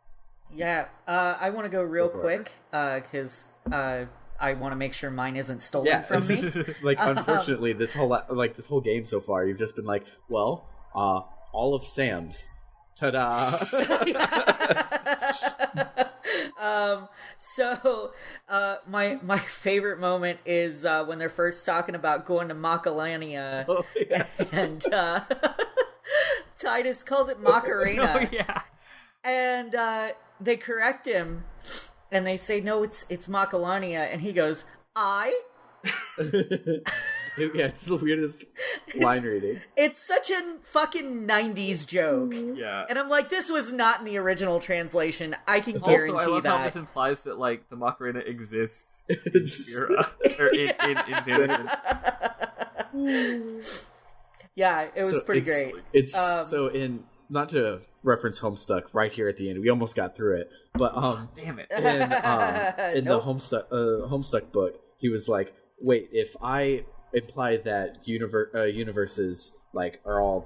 Yeah, I want to go real quick, because I want to make sure mine isn't stolen from me. Like, unfortunately, this whole game so far, you've just been like, well, all of Sam's. Ta-da! So my favorite moment is when they're first talking about going to Macalania, and Titus calls it Macarena. Oh, yeah. And they correct him, and they say, no, it's Macalania, and he goes, I? Yeah, it's the weirdest line reading. It's such a fucking 90s joke. Yeah. And I'm like, this was not in the original translation. I can Also, guarantee I love that. how this implies that, like, the Macarena exists in Spira, or in Vanagon. Yeah, it was pretty great. It's so in, not to reference Homestuck right here at the end, we almost got through it, but damn it. In the Homestuck book, he was like, wait, if I imply that universes like are all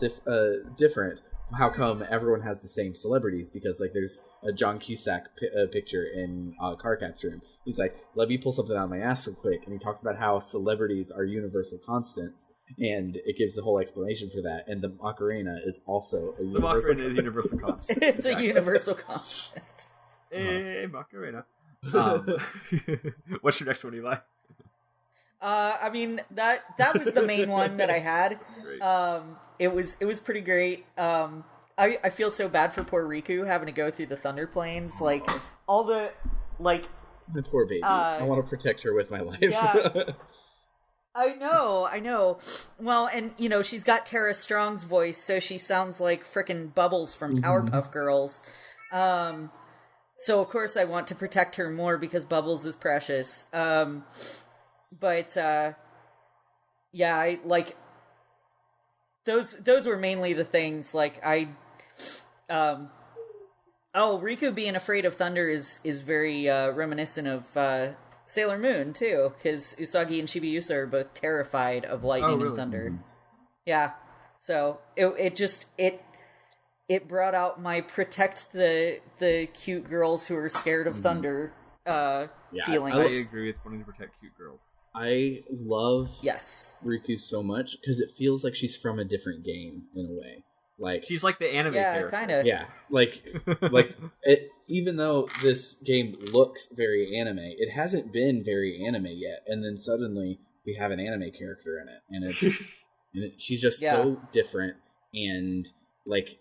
different, how come everyone has the same celebrities? Because like there's a John Cusack picture in Carcat's room. He's like, let me pull something out of my ass real quick, and he talks about how celebrities are universal constants, and it gives the whole explanation for that. And the Macarena is also a universal. The Macarena is universal constant. It's a universal constant. Hey, Macarena. What's your next one, Eli? I mean that was the main one that I had. It was pretty great. I feel so bad for poor Riku having to go through the Thunder Plains, like all the like. The poor baby. I want to protect her with my life. Yeah. I know. Well, and you know she's got Tara Strong's voice, so she sounds like frickin' Bubbles from Powerpuff Girls. So of course I want to protect her more because Bubbles is precious. But yeah, I like those were mainly the things like Riku being afraid of thunder is very reminiscent of Sailor Moon too, because Usagi and Chibiusa are both terrified of lightning and thunder. Yeah, so it brought out my protect the cute girls who are scared of thunder feelings. I agree with wanting to protect cute girls. I love Riku so much because it feels like she's from a different game in a way. Like she's like the anime character. Kind of. Yeah, like it. Even though this game looks very anime, it hasn't been very anime yet. And then suddenly we have an anime character in it, and she's just so different. And like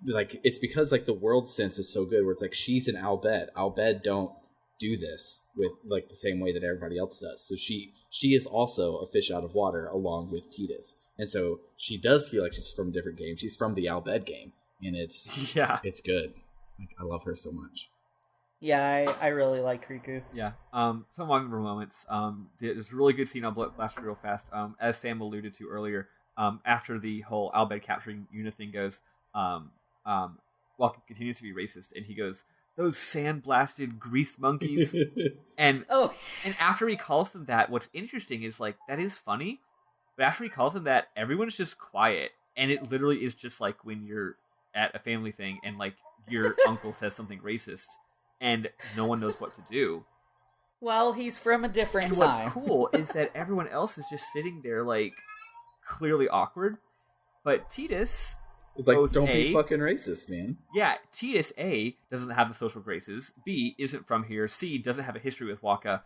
it's because like the world sense is so good, where it's like she's an Albed. Albed don't do this with like the same way that everybody else does. So she is also a fish out of water along with Tidus. And so she does feel like she's from a different game. She's from the Albed game, and it's good. Like, I love her so much. Yeah, I really like Riku. Yeah. Some memorable moments. There's a really good scene I'll blast real fast. As Sam alluded to earlier, after the whole Albed capturing Yuna thing goes, Walker continues to be racist, and he goes, "Those sand-blasted grease monkeys." and after he calls them that, what's interesting is like that is funny, but after he calls them that, everyone's just quiet, and it literally is just like when you're at a family thing and like your uncle says something racist, and no one knows what to do. Well, he's from a different time. What's cool is that everyone else is just sitting there like clearly awkward, but Tidus. It's like, don't be fucking racist, man. Yeah, Tidus, A, doesn't have the social graces. B, isn't from here. C, doesn't have a history with Waka.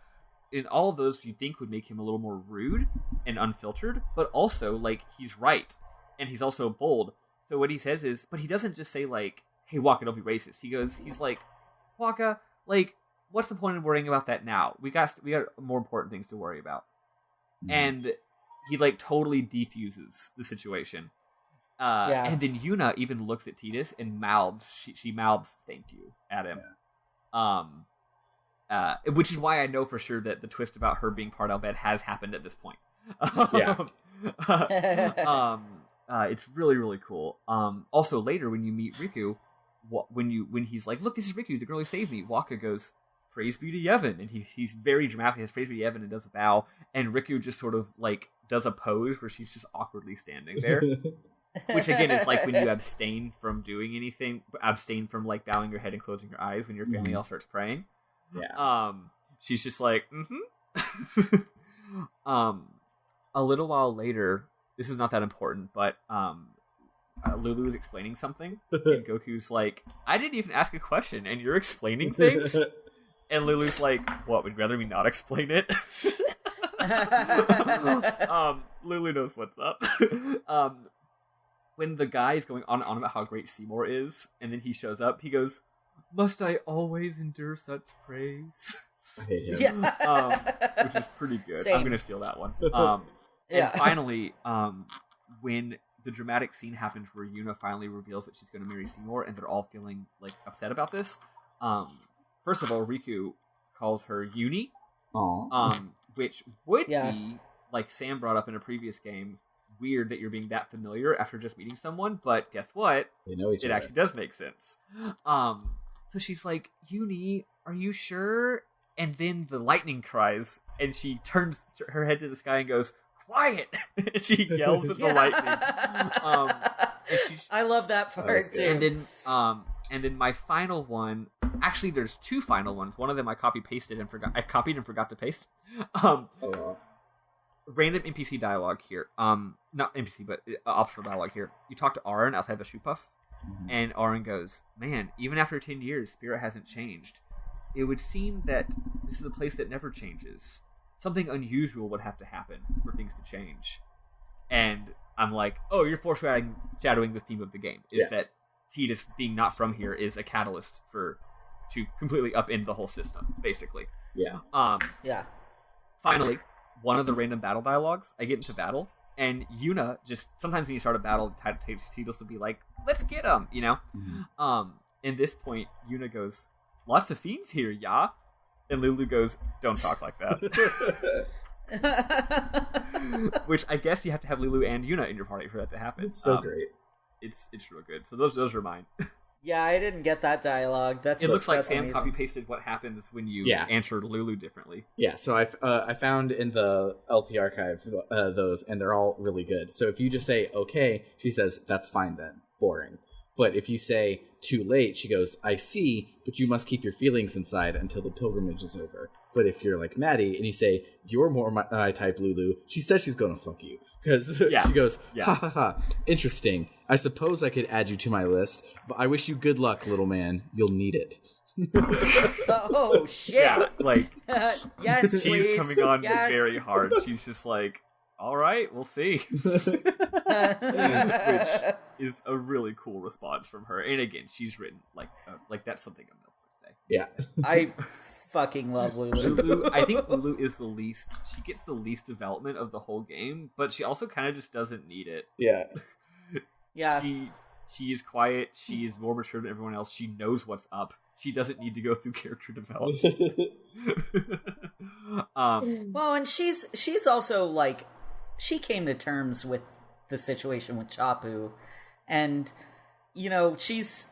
In all of those, you'd think would make him a little more rude and unfiltered, but also, like, he's right. And he's also bold. So what he says is, but he doesn't just say, like, hey, Waka, don't be racist. He's like, Waka, like, what's the point in worrying about that now? We got more important things to worry about. And he, like, totally defuses the situation. And then Yuna even looks at Tidus and mouths. She mouths "thank you" at him. Which is why I know for sure that the twist about her being part Albed has happened at this point. It's really really cool. Also later when you meet Riku, when he's like, "Look, this is Riku, the girl who saved me," Waka goes, "Praise be to Yevon," and he's very dramatic. He says, "Praise be to Yevon," and does a bow, and Riku just sort of like does a pose where she's just awkwardly standing there. Which again is like when you abstain from doing anything, abstain from like bowing your head and closing your eyes when your family all starts praying. Yeah. She's just like, A little while later, this is not that important, but Lulu is explaining something, and Goku's like, "I didn't even ask a question, and you're explaining things." And Lulu's like, "What? Would you rather me not explain it?" Lulu knows what's up. When the guy is going on and on about how great Seymour is, and then he shows up, he goes, "Must I always endure such praise?" I hate him. Which is pretty good. Same. I'm going to steal that one. And finally, when the dramatic scene happens where Yuna finally reveals that she's going to marry Seymour, and they're all feeling like upset about this, first of all, Riku calls her Uni, which would be, like Sam brought up in a previous game, weird that you're being that familiar after just meeting someone, but guess what? They know each other. It actually does make sense. So she's like, "Uni, are you sure?" And then the lightning cries, and she turns her head to the sky and goes, quiet. She yells at the lightning. I love that part too. And then my final one. Actually, there's two final ones. One of them I copied and forgot to paste. Random NPC dialogue here. Not NPC, but optional dialogue here. You talk to Aaron outside the shoe puff, and Aaron goes, "Man, even after 10 years, Spirit hasn't changed. It would seem that this is a place that never changes. Something unusual would have to happen for things to change." And I'm like, "Oh, you're foreshadowing the theme of the game. Is that Tidus being not from here is a catalyst to completely upend the whole system, basically." Yeah. Finally, one of the random battle dialogues, I get into battle, and Yuna just, sometimes when you start a battle, Tidus will be like, "Let's get him," you know? In this point, Yuna goes, "Lots of fiends here, yeah?" And Lulu goes, "Don't talk like that." Which I guess you have to have Lulu and Yuna in your party for that to happen. It's so great. It's real good. So those are mine. Yeah, I didn't get that dialogue. It looks like Sam copy pasted what happens when you answered Lulu differently. Yeah, so I found in the LP archive those, and they're all really good. So if you just say "okay," she says, "That's fine then." Boring. But if you say "too late," she goes, "I see, but you must keep your feelings inside until the pilgrimage is over." But if you're like Maddie and you say, "You're more my type, Lulu," she says she's gonna fuck you. Because she goes, "Ha ha ha, interesting. I suppose I could add you to my list, but I wish you good luck, little man. You'll need it." Oh, shit. Yeah, like, yes, she's please. coming on very hard. She's just like, "All right, we'll see." Which is a really cool response from her. And again, she's written like that's something a MILF would say. Yeah. I fucking love Lulu. I think Lulu is she gets the least development of the whole game, but she also kind of just doesn't need it. Yeah. Yeah. She is quiet, she is more mature than everyone else, she knows what's up. She doesn't need to go through character development. Well, and she's also like, she came to terms with the situation with Chapu, and you know, she's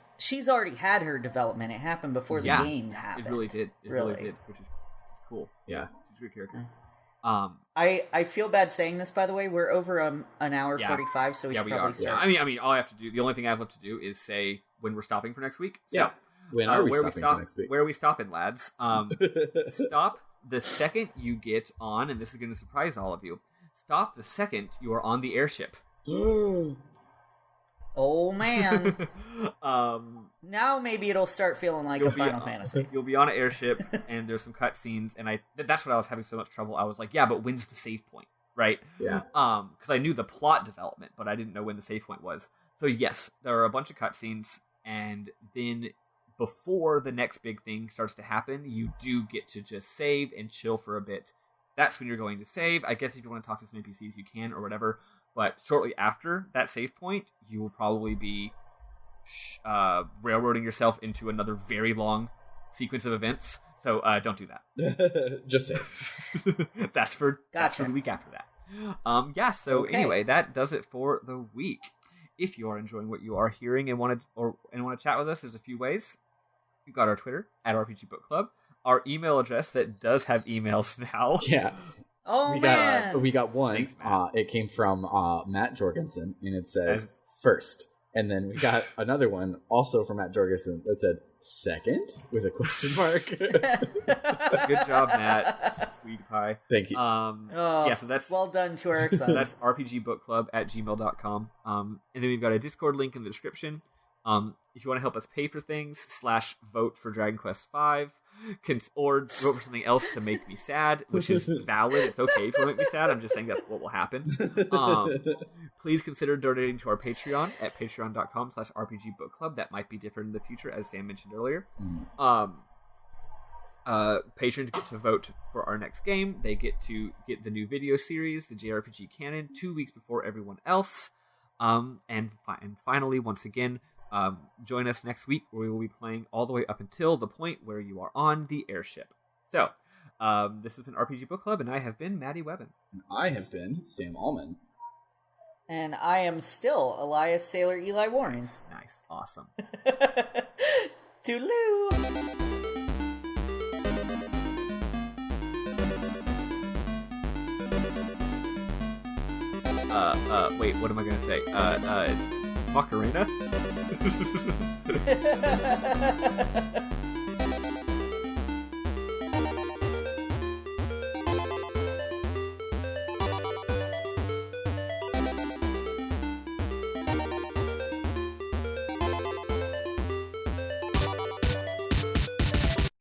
already had her development. It happened before the game happened. It really did. It really did, which is cool. Yeah. She's a good character. I feel bad saying this, by the way. We're over an hour 45, so we should probably start. I mean, all I have to do, the only thing I have left to do is say when we're stopping for next week. So, when are we stopping for next week? Where are we stopping, lads? Stop the second you get on, and this is going to surprise all of you. Stop the second you are on the airship. Oh man! Now maybe it'll start feeling like a Final Fantasy. You'll be on an airship, and there's some cutscenes, and that's what I was having so much trouble. I was like, yeah, but when's the save point, right? Yeah. Because I knew the plot development, but I didn't know when the save point was. So yes, there are a bunch of cutscenes, and then before the next big thing starts to happen, you do get to just save and chill for a bit. That's when you're going to save. I guess if you want to talk to some NPCs, you can, or whatever. But shortly after that save point, you will probably be railroading yourself into another very long sequence of events. So don't do that. Just say. That's for the week after that. Anyway, that does it for the week. If you are enjoying what you are hearing and want to chat with us, there's a few ways. We've got our Twitter at RPG Book Club, our email address that does have emails now. Yeah. Oh, we got one. Thanks, it came from Matt Jorgensen, and it says first. And then we got another one also from Matt Jorgensen that said second with a question mark. Good job, Matt. Sweet pie. Thank you. So that's well done to our son. That's rpgbookclub@gmail.com. And then we've got a Discord link in the description. If you want to help us pay for things, /vote for Dragon Quest V, or vote for something else to make me sad, which is valid. It's okay if you make me sad. I'm just saying that's what will happen. Please consider donating to our Patreon at patreon.com/rpgbookclub. That might be different in the future, as Sam mentioned earlier. Patrons get to vote for our next game. They get to get the new video series, the JRPG canon, 2 weeks before everyone else. And finally, once again, join us next week where we will be playing all the way up until the point where you are on the airship. So, this has been RPG Book Club, and I have been Maddie Webbin. And I have been Sam Allman. And I am still Elias Sailor Eli Warren. Nice. Awesome. Toodaloo! wait, what am I gonna say? Macarena?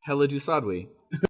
Hella do Sadwi.